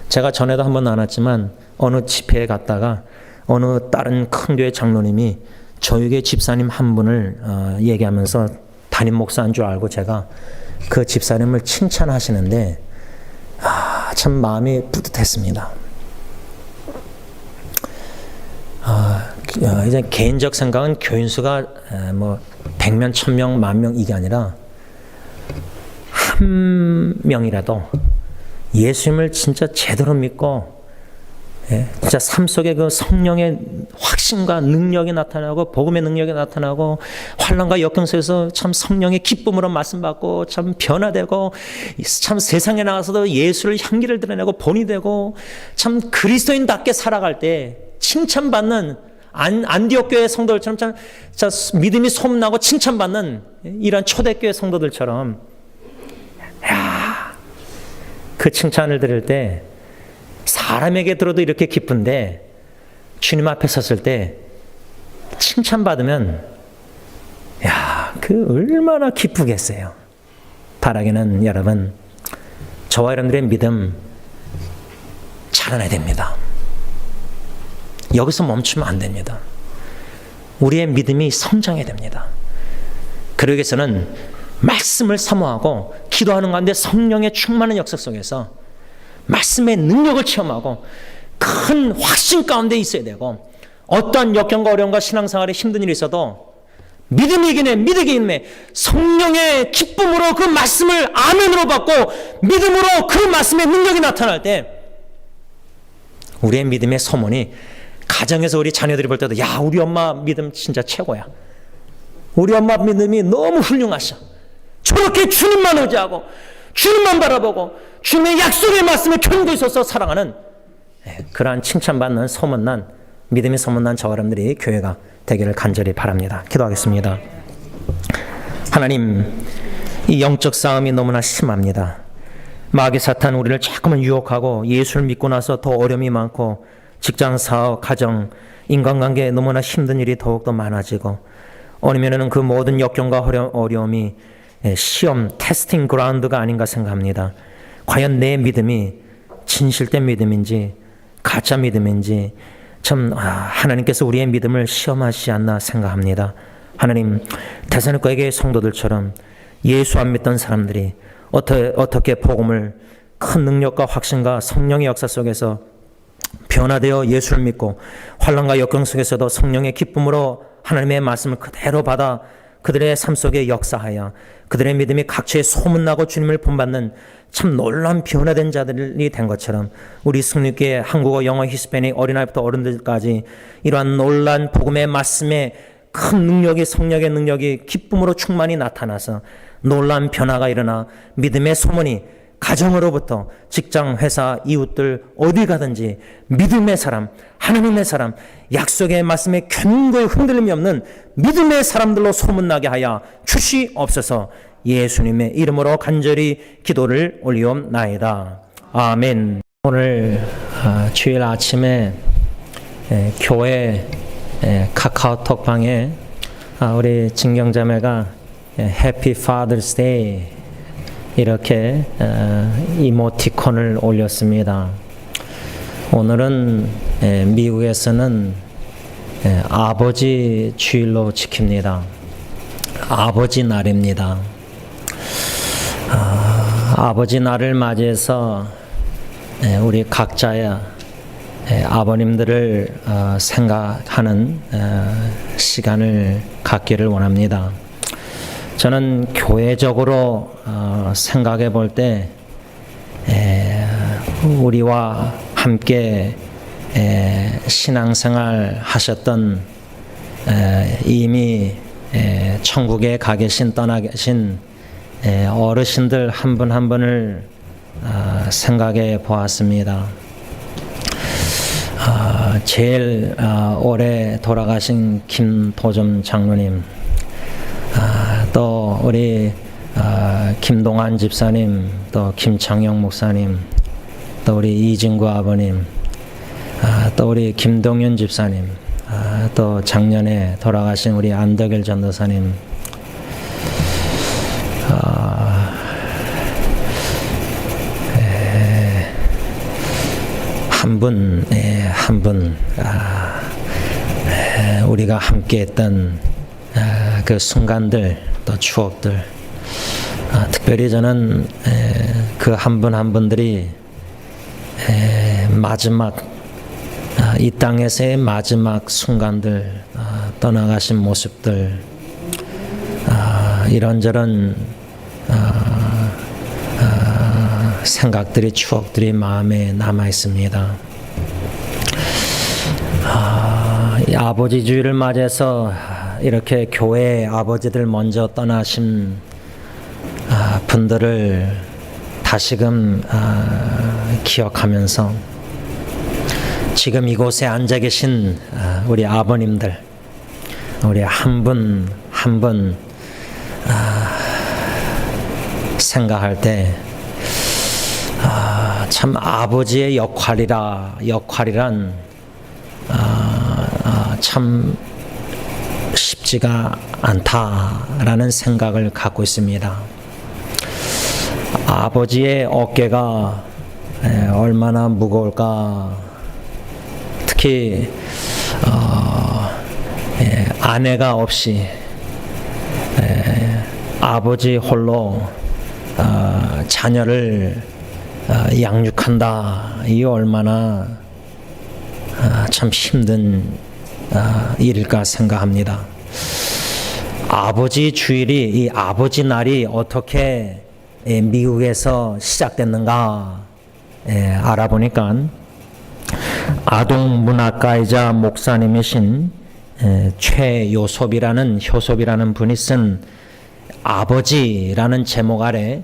제가 전에도 한번 나눴지만 어느 집회에 갔다가 어느 다른 큰 교회 장로님이 저희 집사님 한 분을 얘기하면서 담임 목사인 줄 알고 제가 그 집사님을 칭찬하시는데, 참 마음이 뿌듯했습니다. 이제 개인적 생각은 교인 수가 뭐 100명, 1000명, 10,000명 이게 아니라 한 명이라도 예수님을 진짜 제대로 믿고, 진짜 삶 속에 그 성령의 확신과 능력이 나타나고 복음의 능력이 나타나고 환난과 역경 속에서 참 성령의 기쁨으로 말씀 받고 참 변화되고 참 세상에 나가서도 예수를 향기를 드러내고 본이 되고 참 그리스도인답게 살아갈 때 칭찬받는 안디옥 교회 성도들처럼 참 믿음이 소문나고 칭찬받는 이런 초대교회 성도들처럼, 야, 그 칭찬을 들을 때 사람에게 들어도 이렇게 기쁜데 주님 앞에 섰을 때 칭찬받으면, 야, 그 얼마나 기쁘겠어요. 바라기는 여러분, 저와 여러분들의 믿음 자라나야 됩니다. 여기서 멈추면 안 됩니다. 우리의 믿음이 성장해야 됩니다. 그러기 위해서는 말씀을 사모하고 기도하는 가운데 성령의 충만한 역사 속에서 말씀의 능력을 체험하고 큰 확신 가운데 있어야 되고, 어떠한 역경과 어려움과 신앙생활에 힘든 일이 있어도 믿음이 이기네 성령의 기쁨으로 그 말씀을 아멘으로 받고 믿음으로 그 말씀의 능력이 나타날 때 우리의 믿음의 소문이 가정에서 우리 자녀들이 볼 때도, 야, 우리 엄마 믿음 진짜 최고야. 우리 엄마 믿음이 너무 훌륭하셔. 저렇게 주님만 의지하고 주님만 바라보고 주님의 약속의 말씀에 견고히 서서 살아가는 그러한 칭찬받는 소문난 믿음이 소문난 저와 여러분들이 교회가 되기를 간절히 바랍니다. 기도하겠습니다. 하나님, 이 영적 싸움이 너무나 심합니다. 마귀 사탄 우리를 자꾸만 유혹하고 예수를 믿고 나서 더 어려움이 많고 직장, 사업, 가정, 인간관계에 너무나 힘든 일이 더욱더 많아지고, 아니면은 그 모든 역경과 어려움이 시험, 테스팅 그라운드가 아닌가 생각합니다. 과연 내 믿음이 진실된 믿음인지 가짜 믿음인지 참 하나님께서 우리의 믿음을 시험하시지 않나 생각합니다. 하나님, 데살로니가의 성도들처럼 예수 안 믿던 사람들이 어떻게 복음을 큰 능력과 확신과 성령의 역사 속에서 변화되어 예수를 믿고 환난과 역경 속에서도 성령의 기쁨으로 하나님의 말씀을 그대로 받아 그들의 삶 속에 역사하여 그들의 믿음이 각처에 소문나고 주님을 본받는 참 놀라운 변화된 자들이 된 것처럼 우리 승리교회 한국어, 영어, 히스패닉 어린아이부터 어른들까지 이러한 놀라운 복음의 말씀에 큰 능력이, 성령의 능력이 기쁨으로 충만히 나타나서 놀라운 변화가 일어나 믿음의 소문이 가정으로부터 직장, 회사, 이웃들 어디 가든지 믿음의 사람, 하나님의 사람, 약속의 말씀에 견고히 흔들림이 없는 믿음의 사람들로 소문나게 하여 주시옵소서. 예수님의 이름으로 간절히 기도를 올리옵나이다. 아멘. 오늘 주일 아침에 교회 카카오톡방에 우리 진경자매가 해피 파더스 데이 이렇게 이모티콘을 올렸습니다. 오늘은 미국에서는 아버지 주일로 지킵니다. 아버지 날입니다. 아버지 날을 맞이해서 우리 각자의 아버님들을 생각하는 시간을 갖기를 원합니다. 저는 교회적으로 생각해 볼 때 우리와 함께 신앙생활 하셨던 이미 천국에 가 계신 떠나 계신 어르신들 한 분 한 분을 생각해 보았습니다. 제일 오래 돌아가신 김도점 장로님, 또 우리 김동환 집사님, 또 김창영 목사님, 또 우리 이진구 아버님, 또 우리 김동윤 집사님, 또 작년에 돌아가신 우리 안덕일 전도사님, 한 분, 한 분, 우리가 함께했던 그 순간들, 또 추억들, 특별히 저는 그 한 분 한 분들이 마지막 이 땅에서의 마지막 순간들, 떠나가신 모습들, 이런저런 생각들이, 추억들이 마음에 남아 있습니다. 이 아버지 주일을 맞이해서 이렇게 교회 아버지들 먼저 떠나신 분들을 다시금 기억하면서 지금 이곳에 앉아 계신 우리 아버님들, 우리 한 분 한 분 생각할 때 참 아버지의 역할이란 참 쉽지가 않다라는 생각을 갖고 있습니다. 아버지의 어깨가 얼마나 무거울까. 특히 아내가 없이 아버지 홀로 자녀를 양육한다. 이게 얼마나 참 힘든 일일까 생각합니다. 아버지 주일이, 이 아버지 날이 어떻게 미국에서 시작됐는가 알아보니까 아동문학가이자 목사님이신 최요섭이라는 분이 쓴 아버지라는 제목 아래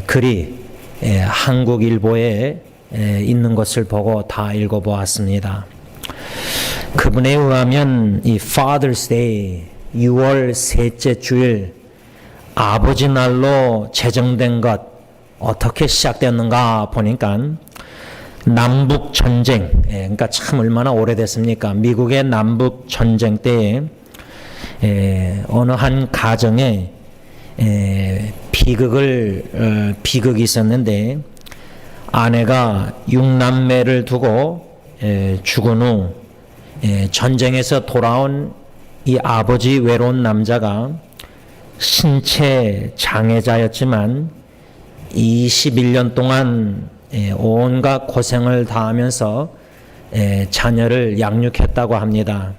글이 한국일보에 있는 것을 보고 다 읽어보았습니다. 그분에 의하면 이 Father's Day, 6월 셋째 주일 아버지 날로 제정된 것 어떻게 시작됐는가 보니까 남북 전쟁, 그러니까 참 얼마나 오래됐습니까? 미국의 남북 전쟁 때에 어느 한 가정에 비극이 있었는데 아내가 6남매를 두고 죽은 후 전쟁에서 돌아온 이 아버지 외로운 남자가 신체 장애자였지만 21년 동안 온갖 고생을 다하면서 자녀를 양육했다고 합니다.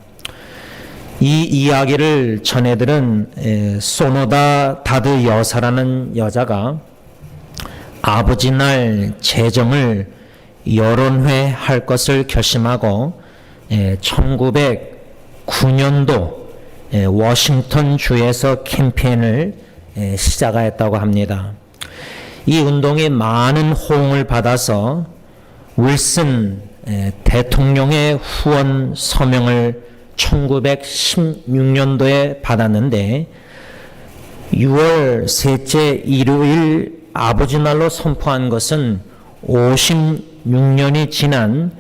이 이야기를 전해들은 소노다 다드 여사라는 여자가 아버지 날 재정을 여론회 할 것을 결심하고 1909년도 워싱턴 주에서 캠페인을 시작하였다고 합니다. 이 운동이 많은 호응을 받아서 윌슨 대통령의 후원 서명을 1916년도에 받았는데 6월 셋째 일요일 아버지 날로 선포한 것은 56년이 지난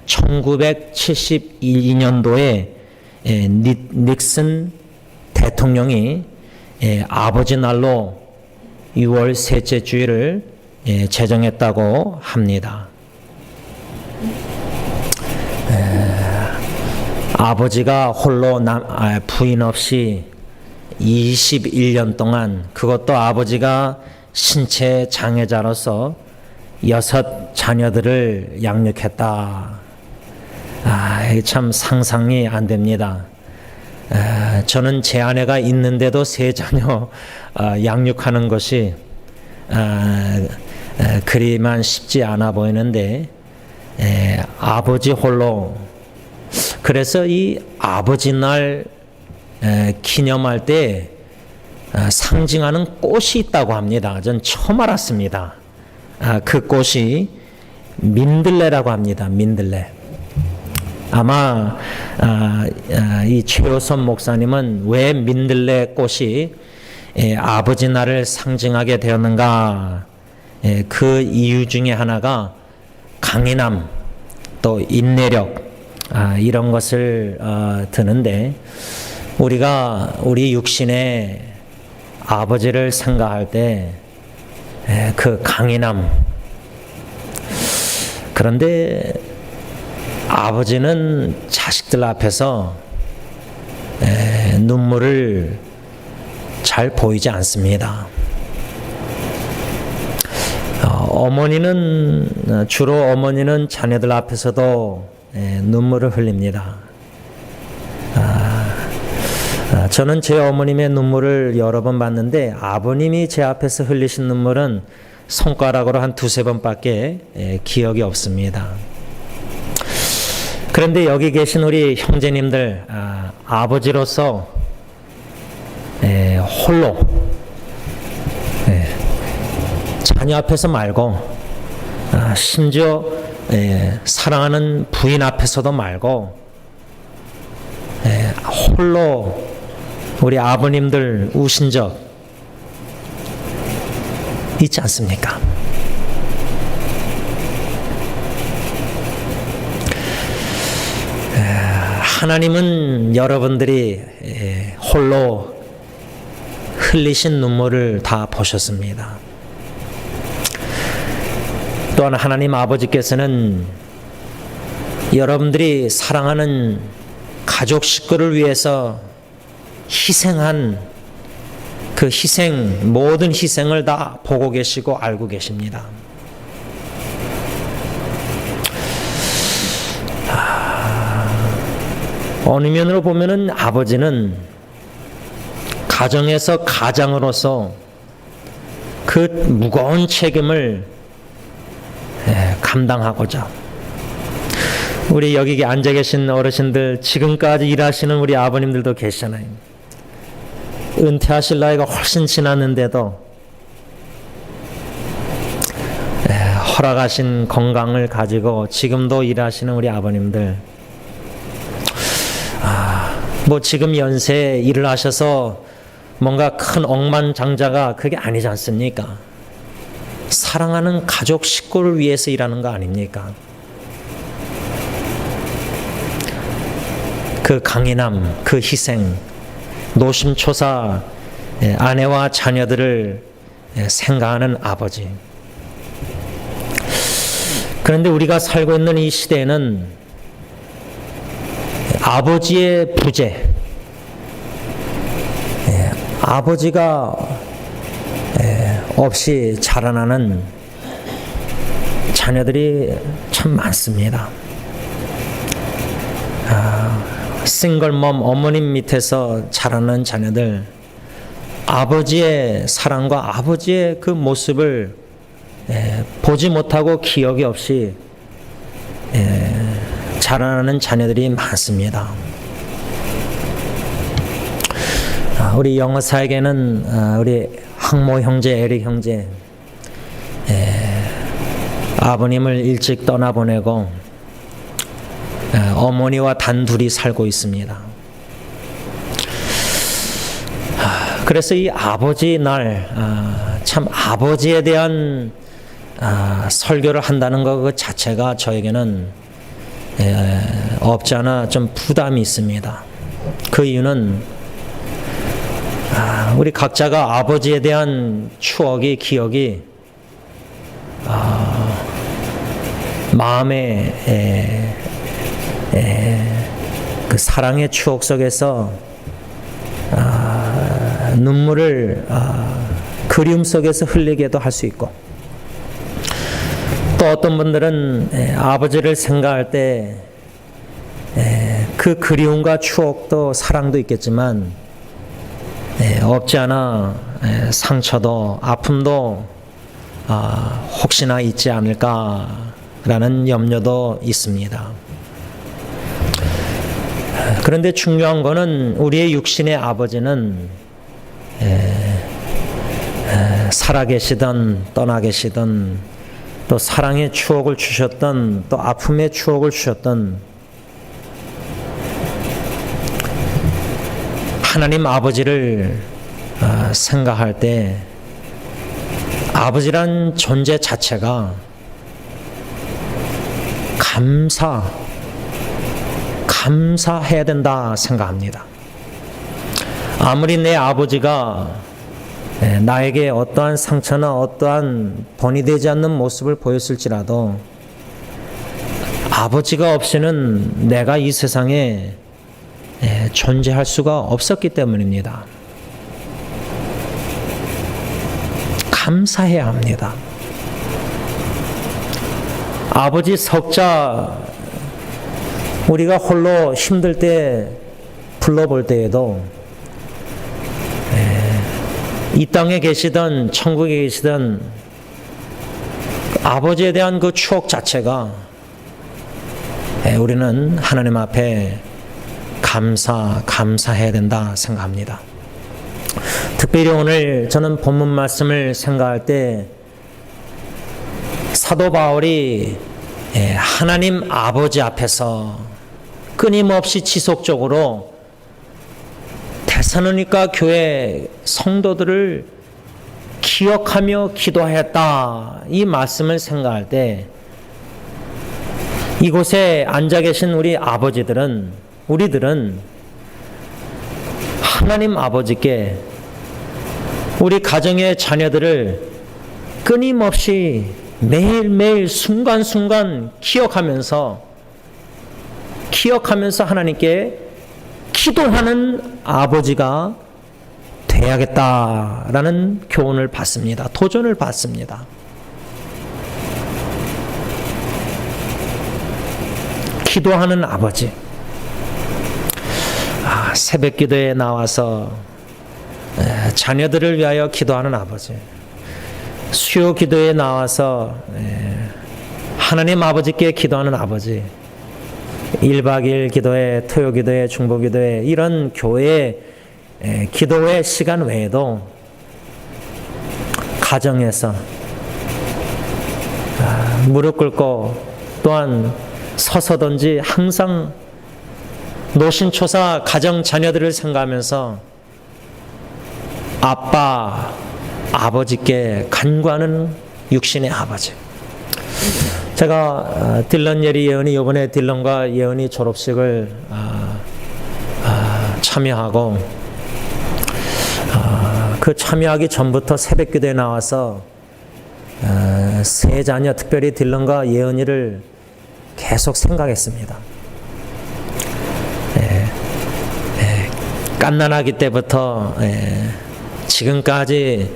1972년도에 닉슨 대통령이 아버지 날로 6월 셋째 주일을 제정했다고 합니다. 아버지가 홀로 부인 없이 21년 동안, 그것도 아버지가 신체 장애자로서 6 자녀들을 양육했다. 참 상상이 안 됩니다. 저는 제 아내가 있는데도 3 자녀 양육하는 것이 그리만 쉽지 않아 보이는데, 아버지 홀로, 그래서 이 아버지 날 기념할 때 상징하는 꽃이 있다고 합니다. 전 처음 알았습니다. 그 꽃이 민들레라고 합니다. 민들레. 아마 이 최호선 목사님은 왜 민들레 꽃이 아버지 날을 상징하게 되었는가, 그 이유 중에 하나가 강인함, 또 인내력, 이런 것을 드는데, 우리가 우리 육신의 아버지를 생각할 때 그 강인함, 그런데 아버지는 자식들 앞에서 눈물을 잘 보이지 않습니다. 주로 어머니는 자녀들 앞에서도 눈물을 흘립니다. 저는 제 어머님의 눈물을 여러 번 봤는데, 아버님이 제 앞에서 흘리신 눈물은 손가락으로 한 2-3번밖에 기억이 없습니다. 그런데 여기 계신 우리 형제님들, 아버지로서 홀로 자녀 앞에서 말고, 심지어 사랑하는 부인 앞에서도 말고, 홀로 우리 아버님들 우신 적 있지 않습니까? 하나님은 여러분들이 홀로 흘리신 눈물을 다 보셨습니다. 또한 하나님 아버지께서는 여러분들이 사랑하는 가족 식구를 위해서 희생한 그 모든 희생을 다 보고 계시고 알고 계십니다. 어느 면으로 보면은 아버지는 가정에서 가장으로서 그 무거운 책임을 감당하고자, 우리 여기 앉아 계신 어르신들, 지금까지 일하시는 우리 아버님들도 계시잖아요. 은퇴하실 나이가 훨씬 지났는데도 허락하신 건강을 가지고 지금도 일하시는 우리 아버님들, 뭐 지금 연세에 일을 하셔서 뭔가 큰 억만장자가 그게 아니지 않습니까? 사랑하는 가족 식구를 위해서 일하는 거 아닙니까? 그 강인함, 그 희생, 노심초사 아내와 자녀들을 생각하는 아버지. 그런데 우리가 살고 있는 이 시대에는 아버지의 부재, 아버지가 없이 자라나는 자녀들이 참 많습니다. 싱글멈, 어머님 밑에서 자라는 자녀들, 아버지의 사랑과 아버지의 그 모습을 보지 못하고 기억이 없이 자라나는 자녀들이 많습니다. 우리 영어사에게는 우리 항모 형제, 에릭 형제, 아버님을 일찍 떠나보내고 어머니와 단둘이 살고 있습니다. 그래서 이 아버지 날, 참 아버지에 대한 설교를 한다는 것 그 자체가 저에게는 없지 않아 좀 부담이 있습니다. 그 이유는 우리 각자가 아버지에 대한 추억이, 기억이 마음의 그 사랑의 추억 속에서 눈물을 그리움 속에서 흘리게도 할 수 있고, 또 어떤 분들은 아버지를 생각할 때 그 그리움과 추억도 사랑도 있겠지만 없지 않아 상처도 아픔도 혹시나 있지 않을까라는 염려도 있습니다. 그런데 중요한 것은 우리의 육신의 아버지는 살아계시든 떠나계시든 또 사랑의 추억을 주셨던 또 아픔의 추억을 주셨던 하나님 아버지를 생각할 때 아버지란 존재 자체가 감사해야 된다 생각합니다. 아무리 내 아버지가 나에게 어떠한 상처나 어떠한 본이 되지 않는 모습을 보였을지라도 아버지가 없이는 내가 이 세상에 존재할 수가 없었기 때문입니다. 감사해야 합니다. 아버지 석자 우리가 홀로 힘들 때 불러볼 때에도 이 땅에 계시던 천국에 계시던 아버지에 대한 그 추억 자체가 우리는 하나님 앞에 감사해야 된다 생각합니다. 특별히 오늘 저는 본문 말씀을 생각할 때 사도 바울이 하나님 아버지 앞에서 끊임없이 지속적으로 데살로니가 교회 성도들을 기억하며 기도하였다, 이 말씀을 생각할 때 이곳에 앉아 계신 우리 아버지들은, 우리들은 하나님 아버지께 우리 가정의 자녀들을 끊임없이 매일매일 순간순간 기억하면서 하나님께 기도하는 아버지가 돼야겠다라는 교훈을 받습니다. 도전을 받습니다. 기도하는 아버지. 새벽 기도에 나와서 자녀들을 위하여 기도하는 아버지. 수요 기도에 나와서 하나님 아버지께 기도하는 아버지. 1박 2일 기도회, 토요 기도회, 중보 기도회, 이런 교회 기도회 시간 외에도 가정에서 무릎 꿇고 또한 서서든지 항상 노신초사 가정 자녀들을 생각하면서 아빠, 아버지께 간구하는 육신의 아버지. 제가 딜런 예리 예언이 이번에 딜런과 예언이 졸업식을 참여하고 그 참여하기 전부터 새벽 기도에 나와서 세 자녀, 특별히 딜런과 예언이를 계속 생각했습니다. 갓난아기 때부터 지금까지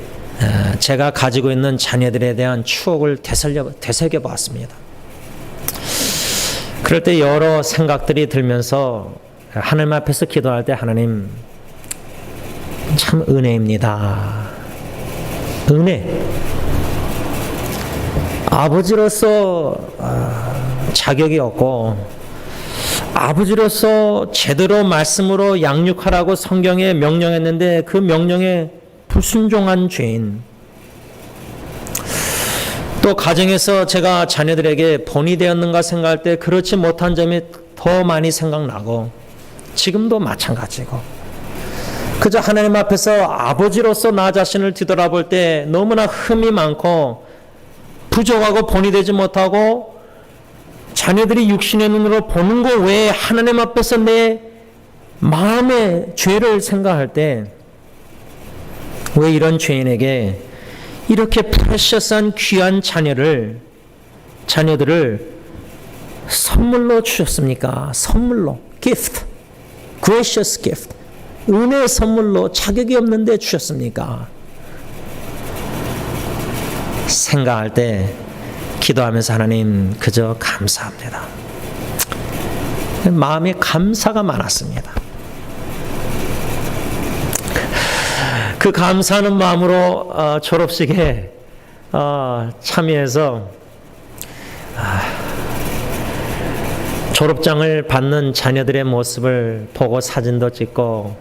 제가 가지고 있는 자녀들에 대한 추억을 되새겨 보았습니다. 그럴 때 여러 생각들이 들면서 하나님 앞에서 기도할 때, 하나님 참 은혜입니다. 은혜. 아버지로서 자격이 없고 아버지로서 제대로 말씀으로 양육하라고 성경에 명령했는데 그 명령에 불순종한 죄인, 또 가정에서 제가 자녀들에게 본이 되었는가 생각할 때 그렇지 못한 점이 더 많이 생각나고 지금도 마찬가지고 그저 하나님 앞에서 아버지로서 나 자신을 뒤돌아볼 때 너무나 흠이 많고 부족하고 본이 되지 못하고 자녀들이 육신의 눈으로 보는 것 외에 하나님 앞에서 내 마음의 죄를 생각할 때 왜 이런 죄인에게 이렇게 프레셔스한 귀한 자녀들을 선물로 주셨습니까? 선물로 gift, gracious gift, 은혜의 선물로 자격이 없는데 주셨습니까? 생각할 때 기도하면서 하나님 그저 감사합니다. 마음에 감사가 많았습니다. 그 감사하는 마음으로 졸업식에 참여해서 졸업장을 받는 자녀들의 모습을 보고 사진도 찍고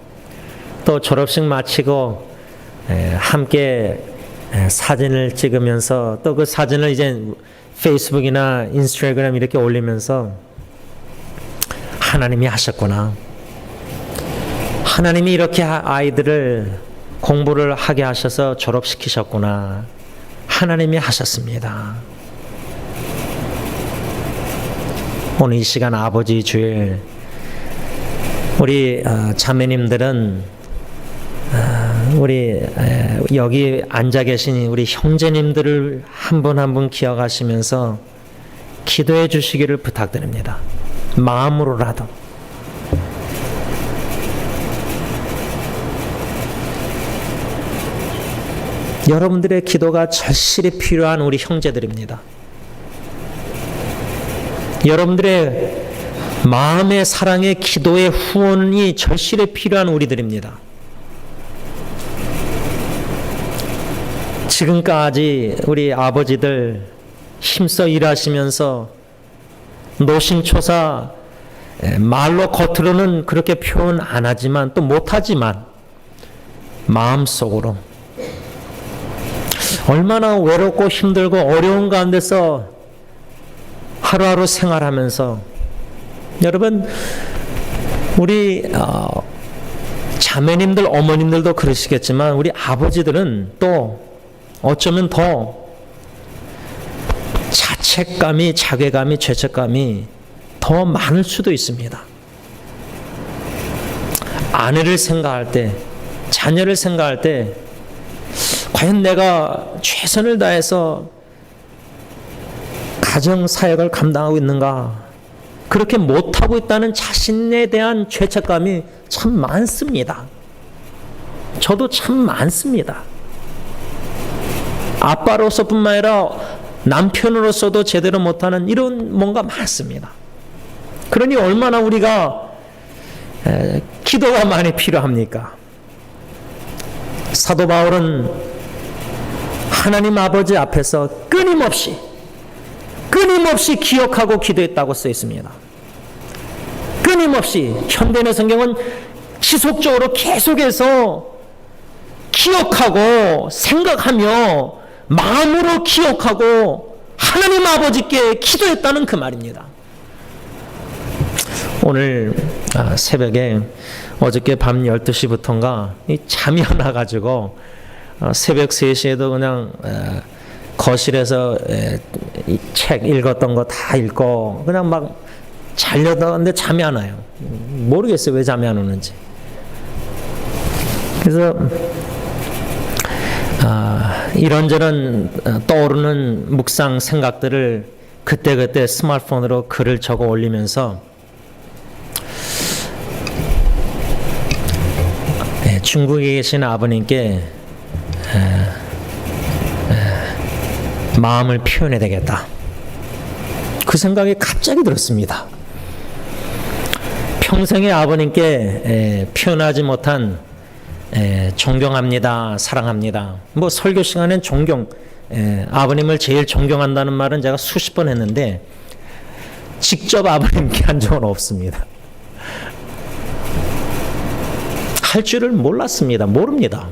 또 졸업식 마치고 함께 사진을 찍으면서 또 그 사진을 이제 페이스북이나 인스타그램 이렇게 올리면서 하나님이 하셨구나. 하나님이 이렇게 아이들을 공부를 하게 하셔서 졸업시키셨구나. 하나님이 하셨습니다. 오늘 이 시간 아버지 주일 우리 자매님들은 우리 여기 앉아 계신 우리 형제님들을 한 분 한 분 기억하시면서 기도해 주시기를 부탁드립니다. 마음으로라도. 여러분들의 기도가 절실히 필요한 우리 형제들입니다. 여러분들의 마음의 사랑의 기도의 후원이 절실히 필요한 우리들입니다. 지금까지 우리 아버지들 힘써 일하시면서 노심초사 말로 겉으로는 그렇게 표현 안 하지만 또 못하지만 마음속으로 얼마나 외롭고 힘들고 어려운 가운데서 하루하루 생활하면서 여러분 우리 자매님들 어머님들도 그러시겠지만 우리 아버지들은 또 어쩌면 더 자책감이 자괴감이 죄책감이 더 많을 수도 있습니다. 아내를 생각할 때 자녀를 생각할 때 과연 내가 최선을 다해서 가정 사역을 감당하고 있는가? 그렇게 못하고 있다는 자신에 대한 죄책감이 참 많습니다. 저도 참 많습니다. 아빠로서뿐만 아니라 남편으로서도 제대로 못하는 이런 뭔가 많습니다. 그러니 얼마나 우리가 기도가 많이 필요합니까? 사도 바울은 하나님 아버지 앞에서 끊임없이 기억하고 기도했다고 써 있습니다. 끊임없이 현대인의 성경은 지속적으로 계속해서 기억하고 생각하며 마음으로 기억하고 하나님 아버지께 기도했다는 그 말입니다. 오늘 새벽에 어저께 밤 12시부터인가 잠이 안 와가지고 새벽 3시에도 그냥 거실에서 책 읽었던 거 다 읽고 그냥 막 자려다가는데 잠이 안 와요. 모르겠어요 왜 잠이 안 오는지. 그래서 이런저런 떠오르는 묵상 생각들을 그때그때 스마트폰으로 글을 적어 올리면서 중국에 계신 아버님께 마음을 표현해야 되겠다. 그 생각이 갑자기 들었습니다. 평생에 아버님께 표현하지 못한 존경합니다, 사랑합니다. 뭐 설교 시간엔 존경, 아버님을 제일 존경한다는 말은 제가 수십 번 했는데 직접 아버님께 한 적은 없습니다. 할 줄을 몰랐습니다. 모릅니다.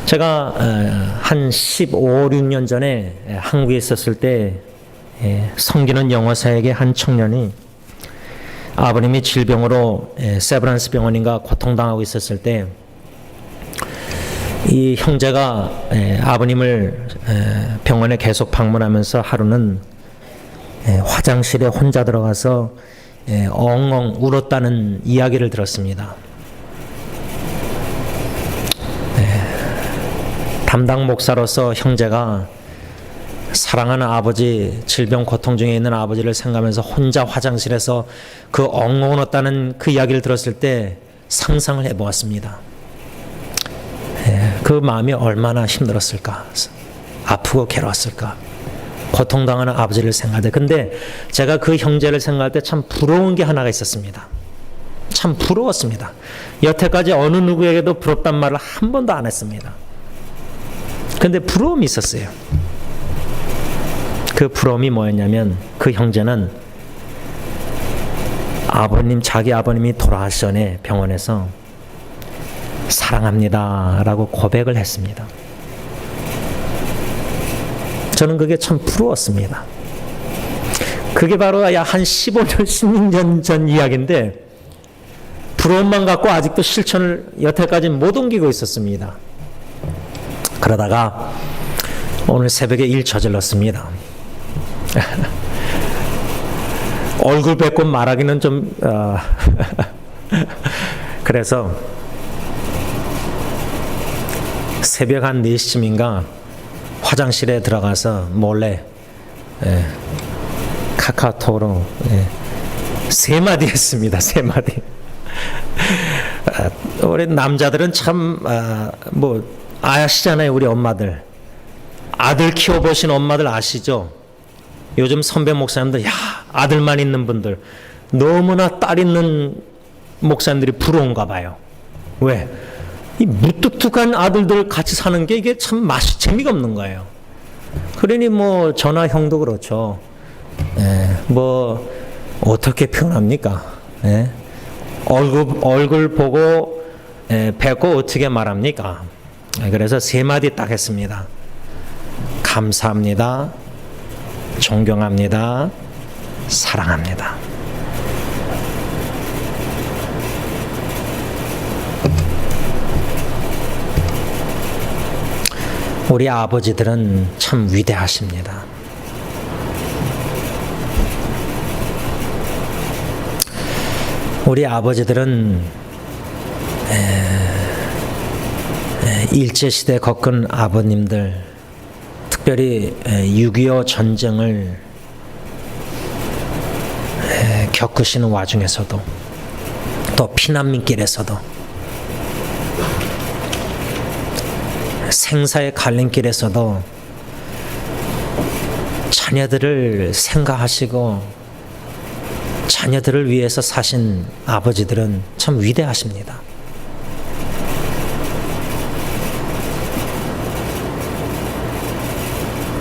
제가 한 15, 16년 전에 한국에 있었을 때 섬기는 영어사역의 한 청년이 아버님이 질병으로 세브란스 병원인가 고통당하고 있었을 때 이 형제가 아버님을 병원에 계속 방문하면서 하루는 화장실에 혼자 들어가서 엉엉 울었다는 이야기를 들었습니다. 담당 목사로서 형제가 사랑하는 아버지, 질병 고통 중에 있는 아버지를 생각하면서 혼자 화장실에서 그 엉엉 울었다는 그 이야기를 들었을 때 상상을 해보았습니다. 그 마음이 얼마나 힘들었을까, 아프고 괴로웠을까, 고통당하는 아버지를 생각할 때. 근데 제가 그 형제를 생각할 때 참 부러운 게 하나가 있었습니다. 참 부러웠습니다. 여태까지 어느 누구에게도 부럽단 말을 한 번도 안 했습니다. 근데 부러움이 있었어요. 그 부러움이 뭐였냐면, 그 형제는 자기 아버님이 돌아가시 전에 병원에서 사랑합니다 라고 고백을 했습니다. 저는 그게 참 부러웠습니다. 그게 바로 한 15년, 16년 전 이야기인데 부러움만 갖고 아직도 실천을 여태까지 못 옮기고 있었습니다. 그러다가 오늘 새벽에 일 저질렀습니다. 얼굴 뵙고 말하기는 좀 그래서 새벽 한 4시쯤인가 화장실에 들어가서 몰래 카카오톡으로 3마디 했습니다. 3마디. 우리 남자들은 참 아시잖아요. 우리 엄마들. 아들 키워보신 엄마들 아시죠? 요즘 선배 목사님들, 아들만 있는 분들, 너무나 딸 있는 목사님들이 부러운가 봐요. 왜? 이 무뚝뚝한 아들들 같이 사는 게 이게 참 재미가 없는 거예요. 그러니 저나 형도 그렇죠. 어떻게 표현합니까? 얼굴 보고 뵙고 어떻게 말합니까? 그래서 3마디 딱 했습니다. 감사합니다. 존경합니다. 사랑합니다. 우리 아버지들은 참 위대하십니다. 우리 아버지들은 일제시대 겪은 아버님들, 특별히 6.25 전쟁을 겪으시는 와중에서도, 또 피난민길에서도, 생사의 갈림길에서도 자녀들을 생각하시고 자녀들을 위해서 사신 아버지들은 참 위대하십니다.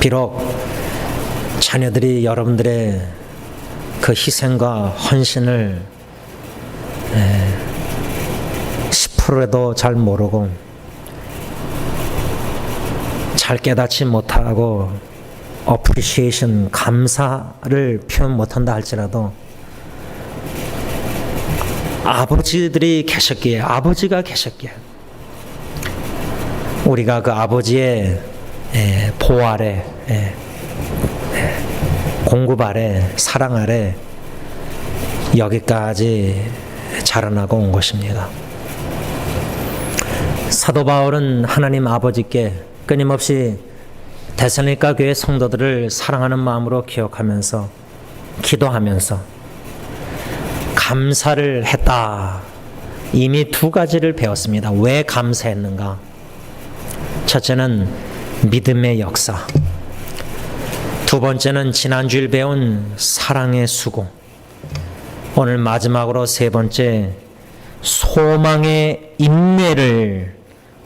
비록 자녀들이 여러분들의 그 희생과 헌신을 10%라도 잘 모르고 잘 깨닫지 못하고 appreciation, 감사를 표현 못한다 할지라도 아버지가 계셨기에 우리가 그 아버지의 보호 아래, 공급 아래, 사랑 아래 여기까지 자라나고 온 것입니다. 사도 바울은 하나님 아버지께 끊임없이 데살로니가 교회 성도들을 사랑하는 마음으로 기억하면서 기도하면서 감사를 했다. 이미 2가지를 배웠습니다. 왜 감사했는가? 첫째는 믿음의 역사, 2번째는 지난주일 배운 사랑의 수고, 오늘 마지막으로 3번째 소망의 인내를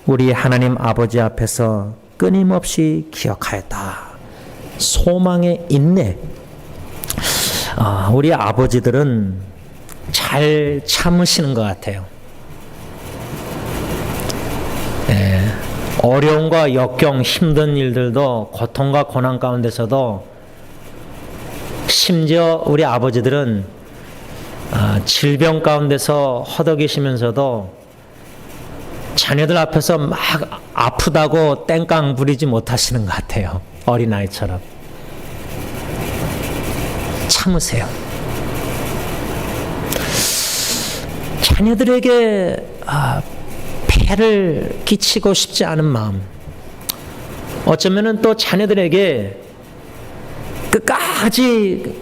우리 하나님 아버지 앞에서 끊임없이 기억하였다. 소망의 인내. 우리 아버지들은 잘 참으시는 것 같아요. 어려움과 역경, 힘든 일들도 고통과 고난 가운데서도 심지어 우리 아버지들은 질병 가운데서 허덕이시면서도 자녀들 앞에서 막 아프다고 땡깡 부리지 못하시는 것 같아요. 어린아이처럼. 참으세요. 자녀들에게 폐를 끼치고 싶지 않은 마음, 어쩌면은 또 자녀들에게 끝까지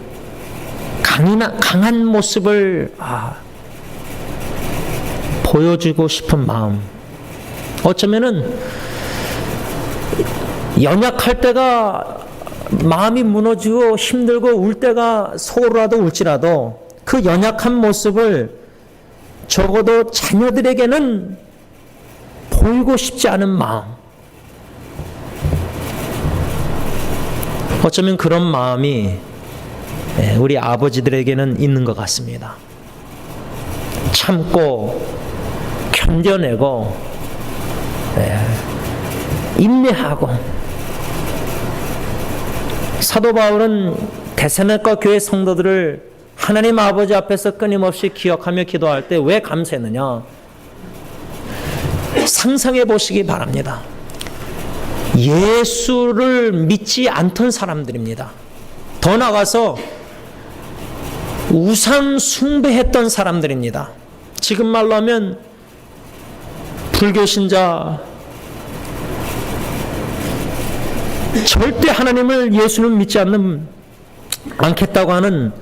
강한 모습을 보여주고 싶은 마음, 어쩌면은 연약할 때가 마음이 무너지고 힘들고 울 때가 속으로라도 울지라도 그 연약한 모습을 적어도 자녀들에게는 보이고 싶지 않은 마음, 어쩌면 그런 마음이 우리 아버지들에게는 있는 것 같습니다. 참고 견뎌내고 인내하고. 사도 바울은 데살로니가 교회 성도들을 하나님 아버지 앞에서 끊임없이 기억하며 기도할 때 왜 감사했느냐? 상상해 보시기 바랍니다. 예수를 믿지 않던 사람들입니다. 더 나아가서 우상 숭배했던 사람들입니다. 지금 말로 하면 불교 신자, 절대 하나님을, 예수는 믿지 않겠다고 하는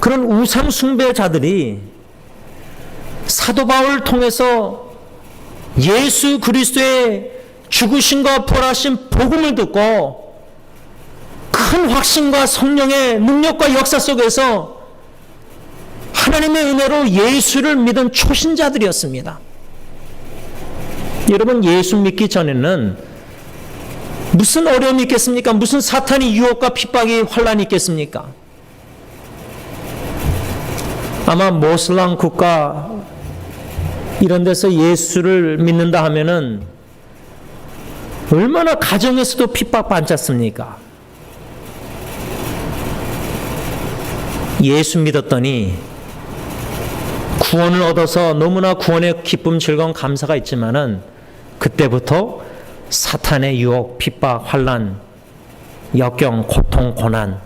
그런 우상 숭배자들이 사도 바울을 통해서 예수 그리스도의 죽으심과 부활하신 복음을 듣고 큰 확신과 성령의 능력과 역사 속에서 하나님의 은혜로 예수를 믿은 초신자들이었습니다. 여러분, 예수 믿기 전에는 무슨 어려움이 있겠습니까? 무슨 사탄의 유혹과 핍박이 환란이 있겠습니까? 아마 모슬람 국가 이런 데서 예수를 믿는다 하면은 얼마나 가정에서도 핍박받지 않습니까? 예수 믿었더니 구원을 얻어서 너무나 구원의 기쁨, 즐거움, 감사가 있지만은 그때부터 사탄의 유혹, 핍박, 환난, 역경, 고통, 고난.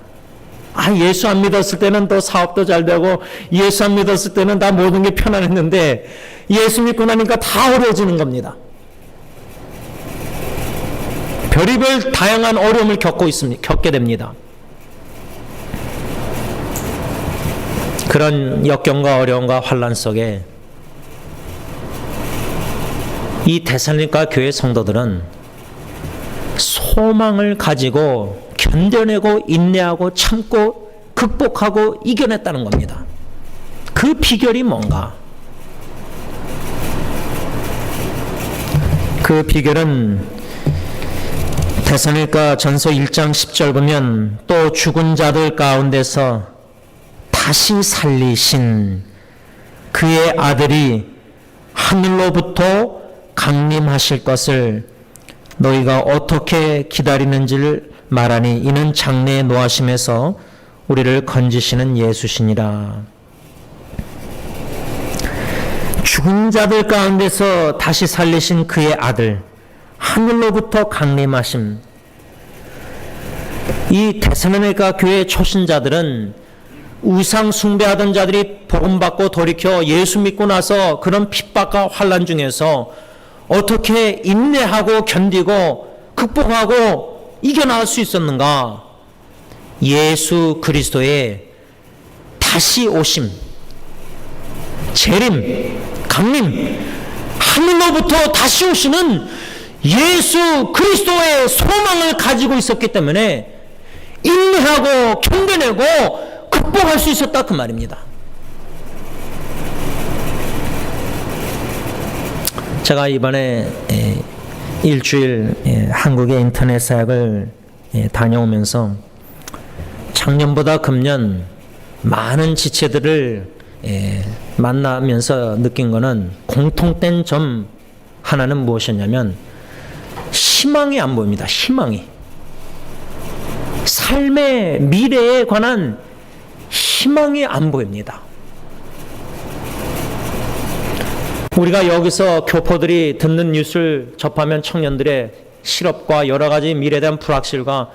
예수 안 믿었을 때는 또 사업도 잘 되고, 예수 안 믿었을 때는 다 모든 게 편안했는데 예수 믿고 나니까 다 어려워지는 겁니다. 별의별 다양한 어려움을 겪게 됩니다. 그런 역경과 어려움과 환난 속에 이 데살로니가 교회 성도들은 소망을 가지고 견뎌내고 인내하고 참고 극복하고 이겨냈다는 겁니다. 그 비결이 뭔가? 그 비결은 데살로니가 전서 1장 10절 보면 또 죽은 자들 가운데서 다시 살리신 그의 아들이 하늘로부터 강림하실 것을 너희가 어떻게 기다리는지를 말하니 이는 장래의 노하심에서 우리를 건지시는 예수시니라. 죽은 자들 가운데서 다시 살리신 그의 아들, 하늘로부터 강림하심. 이 데살로니가 교회 초신자들은 우상 숭배하던 자들이 복음받고 돌이켜 예수 믿고 나서 그런 핍박과 환난 중에서 어떻게 인내하고 견디고 극복하고 이겨나갈 수 있었는가? 예수 그리스도의 다시 오심, 재림, 강림, 하늘로부터 다시 오시는 예수 그리스도의 소망을 가지고 있었기 때문에 인내하고 견뎌내고 극복할 수 있었다, 그 말입니다. 제가 이번에 일주일 한국의 인터넷 사역을 다녀오면서 작년보다 금년 많은 지체들을 만나면서 느낀 것은 공통된 점 하나는 무엇이었냐면 희망이 안 보입니다. 희망이. 삶의 미래에 관한 희망이 안 보입니다. 우리가 여기서 교포들이 듣는 뉴스를 접하면 청년들의 실업과 여러 가지 미래에 대한 불확실과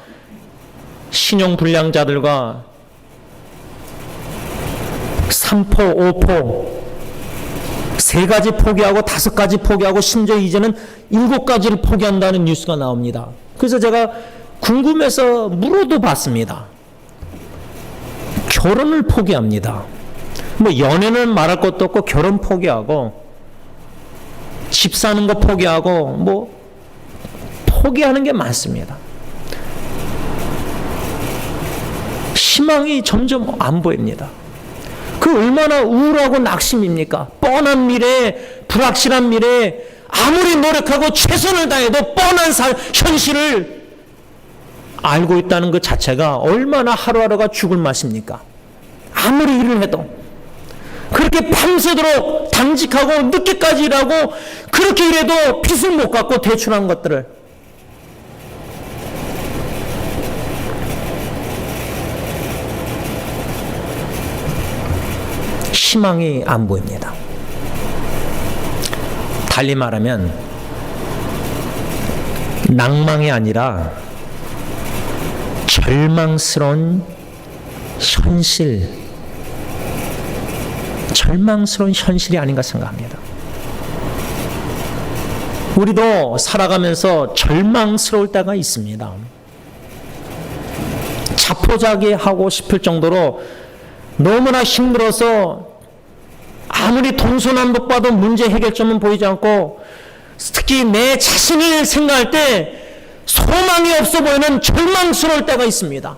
신용불량자들과 3포, 5포, 3가지 포기하고 5가지 포기하고 심지어 이제는 7가지를 포기한다는 뉴스가 나옵니다. 그래서 제가 궁금해서 물어도 봤습니다. 결혼을 포기합니다. 뭐 연애는 말할 것도 없고 결혼 포기하고 집 사는 거 포기하고 뭐 포기하는 게 많습니다. 희망이 점점 안 보입니다. 그 얼마나 우울하고 낙심입니까? 뻔한 미래, 불확실한 미래, 아무리 노력하고 최선을 다해도 뻔한 현실을 알고 있다는 것 자체가 얼마나 하루하루가 죽을 맛입니까? 아무리 일을 해도 그렇게 밤새도록 당직하고 늦게까지 일하고 그렇게 일해도 빚을 못 갚고 대출한 것들을 희망이 안 보입니다. 달리 말하면 낭망이 아니라 절망스러운 현실이 아닌가 생각합니다. 우리도 살아가면서 절망스러울 때가 있습니다. 자포자기하고 싶을 정도로 너무나 힘들어서 아무리 동서남북 봐도 문제 해결점은 보이지 않고 특히 내 자신을 생각할 때 소망이 없어 보이는 절망스러울 때가 있습니다.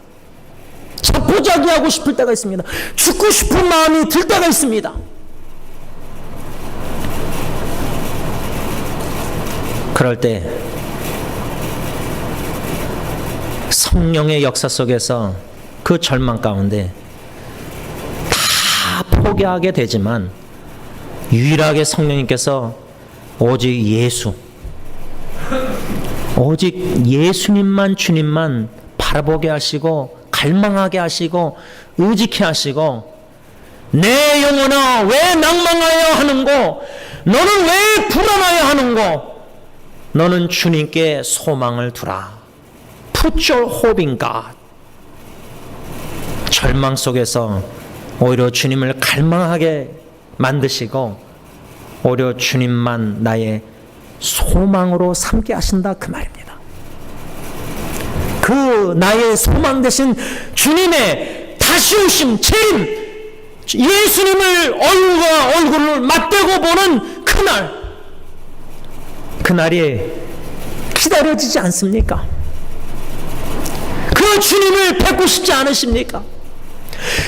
자포자기하고 싶을 때가 있습니다. 죽고 싶은 마음이 들 때가 있습니다. 그럴 때 성령의 역사 속에서 그 절망 가운데 다 포기하게 되지만 유일하게 성령님께서 오직 예수님만 주님만 바라보게 하시고 갈망하게 하시고 의지케 하시고 내 영혼아 왜 낭망하여 하는고 너는 왜 불안하여 하는고 너는 주님께 소망을 두라. Put your hope in God. 절망 속에서 오히려 주님을 갈망하게 만드시고 오히려 주님만 나의 소망으로 삼게 하신다 그 말입니다. 그 나의 소망 대신 주님의 다시 오심 재림 예수님을 얼굴과 얼굴을 맞대고 보는 그날이 기다려지지 않습니까? 그 주님을 뵙고 싶지 않으십니까?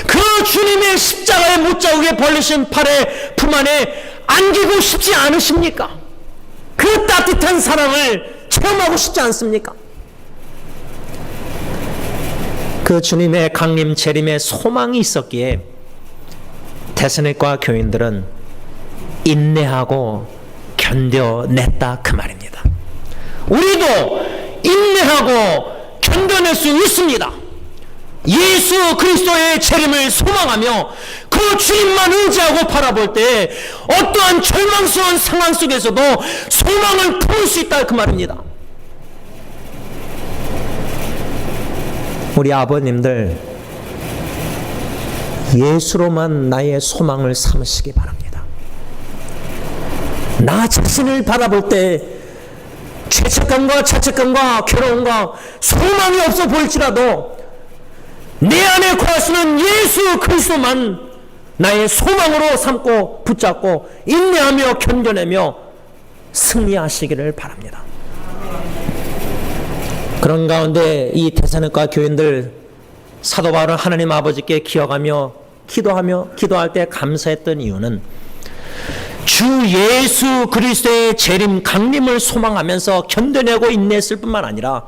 그 주님의 십자가의 못자국에 벌리신 팔에 품 안에 안기고 싶지 않으십니까? 그 따뜻한 사랑을 체험하고 싶지 않습니까? 그 주님의 강림 재림의 소망이 있었기에 데살로니가 교인들은 인내하고 견뎌냈다 그 말입니다. 우리도 인내하고 견뎌낼 수 있습니다. 예수 그리스도의 재림을 소망하며 그 주님만 의지하고 바라볼 때 어떠한 절망스러운 상황 속에서도 소망을 품을 수 있다 그 말입니다. 우리 아버님들 예수로만 나의 소망을 삼으시기 바랍니다. 나 자신을 바라볼 때 죄책감과 자책감과 괴로움과 소망이 없어 보일지라도 내 안에 거하시는 예수 그리스도만 나의 소망으로 삼고 붙잡고 인내하며 견뎌내며 승리하시기를 바랍니다. 그런 가운데 이 데살로니가 교인들 사도 바울은 하나님 아버지께 기억하며 기도할 때 감사했던 이유는 주 예수 그리스도의 재림 강림을 소망하면서 견뎌내고 인내했을 뿐만 아니라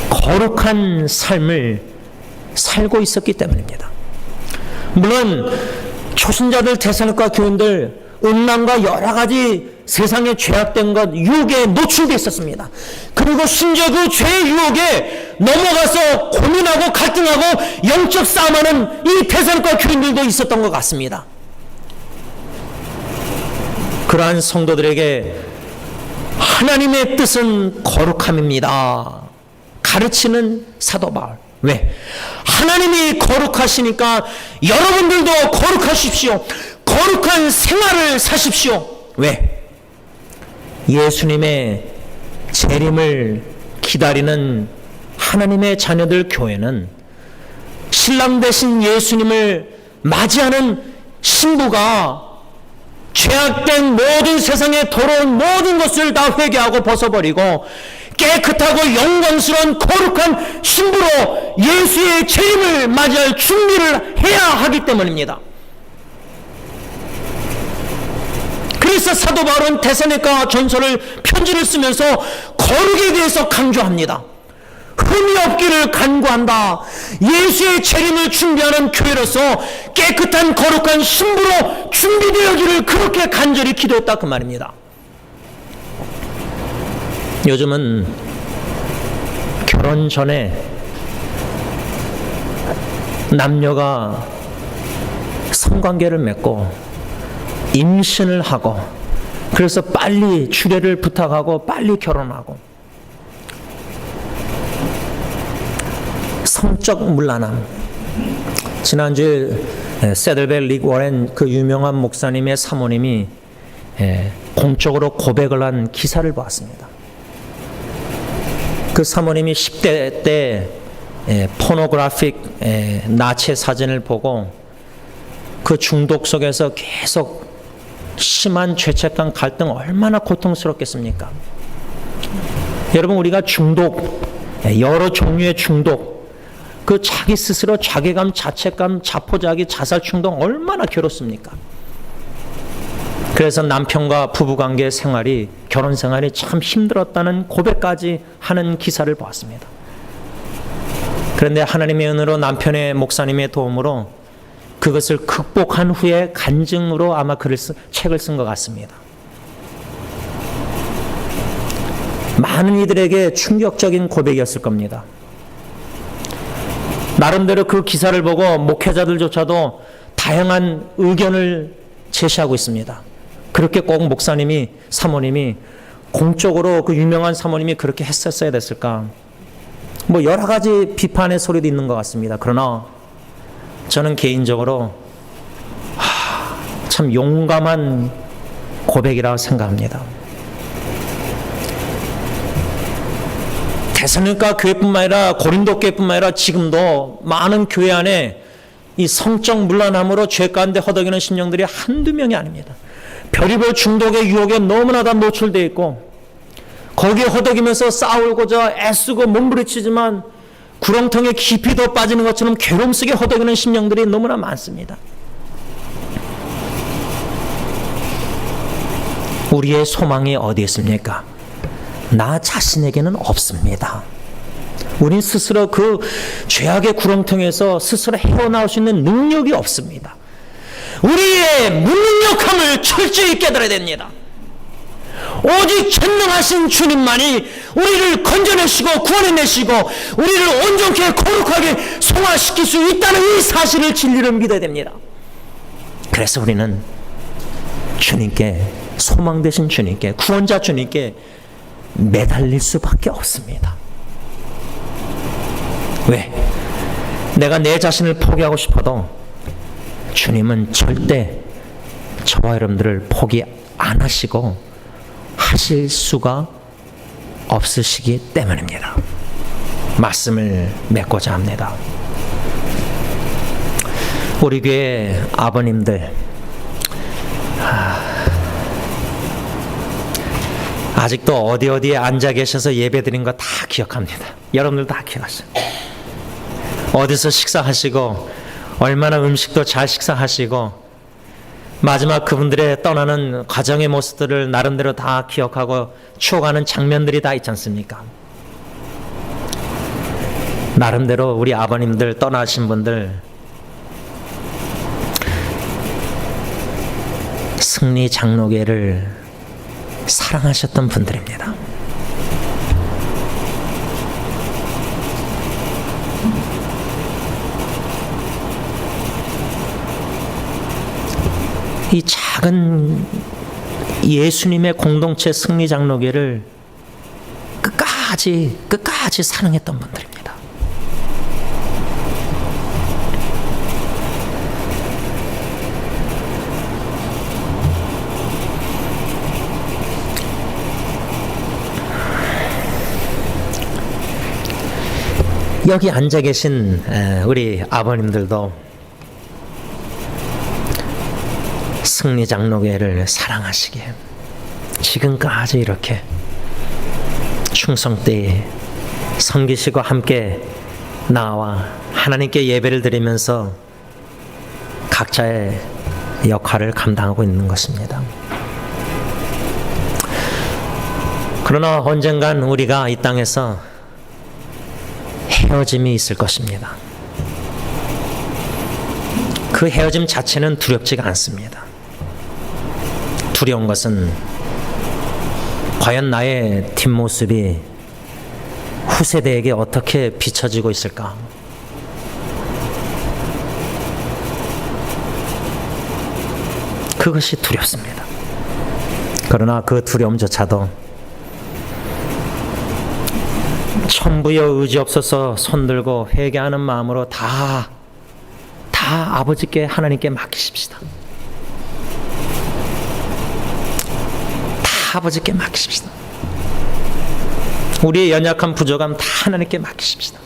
거룩한 삶을 살고 있었기 때문입니다. 물론 초신자들 데살로니가 교인들 음란과 여러 가지 세상의 죄악된 것, 유혹에 노출되어 있었습니다. 그리고 심지어 그 죄의 유혹에 넘어가서 고민하고 갈등하고 영적 싸움하는 이 데살로니가 교인들도 있었던 것 같습니다. 그러한 성도들에게 하나님의 뜻은 거룩함입니다. 가르치는 사도 바울. 왜? 하나님이 거룩하시니까 여러분들도 거룩하십시오. 거룩한 생활을 사십시오. 왜? 예수님의 재림을 기다리는 하나님의 자녀들 교회는 신랑 되신 예수님을 맞이하는 신부가 죄악된 모든 세상에 더러운 모든 것을 다 회개하고 벗어버리고 깨끗하고 영광스러운 거룩한 신부로 예수의 재림을 맞이할 준비를 해야 하기 때문입니다. 그래서 사도 바울은 데살로니가 전서를 편지를 쓰면서 거룩에 대해서 강조합니다. 흠이 없기를 간구한다. 예수의 재림을 준비하는 교회로서 깨끗한 거룩한 신부로 준비되어지를 그렇게 간절히 기도했다 그 말입니다. 요즘은 결혼 전에 남녀가 성관계를 맺고 임신을 하고 그래서 빨리 주례를 부탁하고 빨리 결혼하고 성적 문란함. 지난주에 세들벨 릭 워렌 그 유명한 목사님의 사모님이 공적으로 고백을 한 기사를 보았습니다. 그 사모님이 10대 때 포노그래픽 나체 사진을 보고 그 중독 속에서 계속 심한 죄책감, 갈등 얼마나 고통스럽겠습니까? 여러분, 우리가 중독, 여러 종류의 중독, 그 자기 스스로 자괴감, 자책감, 자포자기, 자살 충동 얼마나 괴롭습니까? 그래서 남편과 부부관계 생활이, 결혼 생활이 참 힘들었다는 고백까지 하는 기사를 보았습니다. 그런데 하나님의 은혜로 남편의 목사님의 도움으로 그것을 극복한 후에 간증으로 아마 책을 쓴 것 같습니다. 많은 이들에게 충격적인 고백이었을 겁니다. 나름대로 그 기사를 보고 목회자들조차도 다양한 의견을 제시하고 있습니다. 그렇게 꼭 목사님이, 사모님이 공적으로 그 유명한 사모님이 그렇게 했었어야 됐을까? 뭐 여러 가지 비판의 소리도 있는 것 같습니다. 그러나 저는 개인적으로 참 용감한 고백이라고 생각합니다. 데살로니가 교회뿐만 아니라 고린도 교회뿐만 아니라 지금도 많은 교회 안에 이 성적 문란함으로 죄 가운데 허덕이는 심령들이 한두 명이 아닙니다. 별의별 중독의 유혹에 너무나 다 노출되어 있고 거기에 허덕이면서 싸우고자 애쓰고 몸부림치지만 구렁텅이에 깊이 더 빠지는 것처럼 괴로움 속에 허덕이는 심령들이 너무나 많습니다. 우리의 소망이 어디 있습니까? 나 자신에게는 없습니다. 우리 스스로 그 죄악의 구렁텅이에서 스스로 헤어나올 수 있는 능력이 없습니다. 우리의 무능력함을 철저히 깨달아야 됩니다. 오직 전능하신 주님만이 우리를 건져내시고 구원해내시고 우리를 온전케 거룩하게 성화시킬 수 있다는 이 사실을 진리를 믿어야 됩니다. 그래서 우리는 주님께, 소망 되신 주님께, 구원자 주님께 매달릴 수밖에 없습니다. 왜? 내가 내 자신을 포기하고 싶어도 주님은 절대 저와 여러분들을 포기 안 하시고 하실 수가 없으시기 때문입니다. 말씀을 맺고자 합니다. 우리 교회 아버님들, 아직도 어디에 앉아 계셔서 예배 드린 거 다 기억합니다. 여러분들 다 기억하세요. 어디서 식사하시고 얼마나 음식도 잘 식사하시고 마지막 그분들의 떠나는 과정의 모습들을 나름대로 다 기억하고 추억하는 장면들이 다 있지 않습니까? 나름대로 우리 아버님들 떠나신 분들 승리 장로교회를 사랑하셨던 분들입니다. 이 작은 예수님의 공동체 승리 장로교회를 끝까지 사랑했던 분들입니다. 여기 앉아 계신 우리 아버님들도 승리 장로교회를 사랑하시기에 지금까지 이렇게 충성되이 섬기시고 함께 나와 하나님께 예배를 드리면서 각자의 역할을 감당하고 있는 것입니다. 그러나 언젠간 우리가 이 땅에서 헤어짐이 있을 것입니다. 그 헤어짐 자체는 두렵지가 않습니다. 두려운 것은 과연 나의 뒷모습이 후세대에게 어떻게 비춰지고 있을까? 그것이 두렵습니다. 그러나 그 두려움조차도 천부여 의지없어서 손들고 회개하는 마음으로 다 아버지께 하나님께 맡기십시다. 다 아버지께 맡기십시다. 우리의 연약한 부족함 다 하나님께 맡기십시다.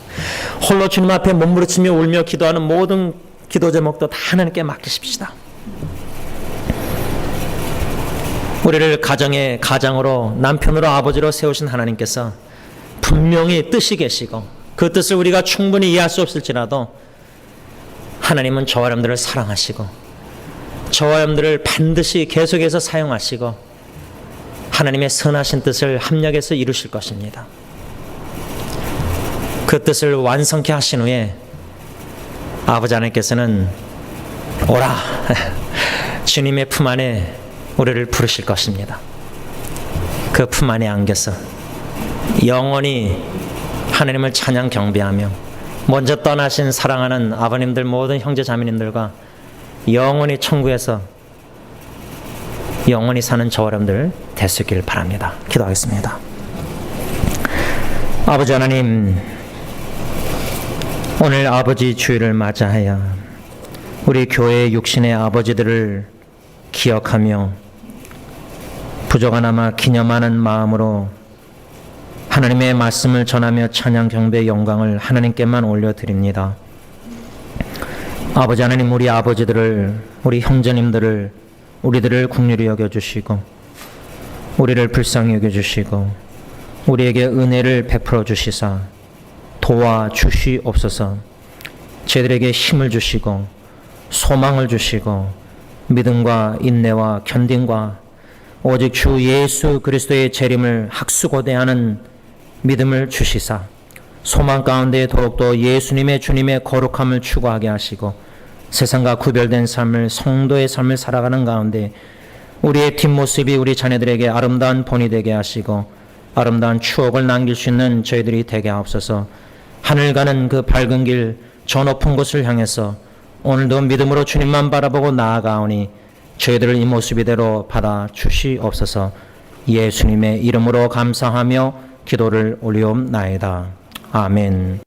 홀로 주님 앞에 몸부림치며 울며 기도하는 모든 기도 제목도 다 하나님께 맡기십시다. 우리를 가장으로 남편으로 아버지로 세우신 하나님께서 분명히 뜻이 계시고 그 뜻을 우리가 충분히 이해할 수 없을지라도 하나님은 저와 여러분들을 사랑하시고 저와 여러분들을 반드시 계속해서 사용하시고 하나님의 선하신 뜻을 합력해서 이루실 것입니다. 그 뜻을 완성케 하신 후에 아버지 하나님께서는 오라 주님의 품 안에 우리를 부르실 것입니다. 그 품 안에 안겨서 영원히 하나님을 찬양 경배하며 먼저 떠나신 사랑하는 아버님들 모든 형제 자매님들과 영원히 천국에서 영원히 사는 저와 여러분들 될 수 있기를 바랍니다. 기도하겠습니다. 아버지 하나님, 오늘 아버지 주일을 맞이하여 우리 교회의 육신의 아버지들을 기억하며 부족하나마 기념하는 마음으로 하나님의 말씀을 전하며 찬양 경배 영광을 하나님께만 올려드립니다. 아버지 하나님, 우리 아버지들을, 우리 형제님들을, 우리들을 긍휼히 여겨주시고 우리를 불쌍히 여겨주시고 우리에게 은혜를 베풀어 주시사 도와주시옵소서. 저희들에게 힘을 주시고 소망을 주시고 믿음과 인내와 견딘과 오직 주 예수 그리스도의 재림을 학수고대하는 믿음을 주시사 소망 가운데 더욱더 예수님의 주님의 거룩함을 추구하게 하시고 세상과 구별된 삶을 성도의 삶을 살아가는 가운데 우리의 뒷모습이 우리 자녀들에게 아름다운 본이 되게 하시고 아름다운 추억을 남길 수 있는 저희들이 되게 하옵소서. 하늘 가는 그 밝은 길 저 높은 곳을 향해서 오늘도 믿음으로 주님만 바라보고 나아가오니 저희들을 이 모습 이대로 받아 주시옵소서. 예수님의 이름으로 감사하며 기도를 올리옵나이다. 아멘.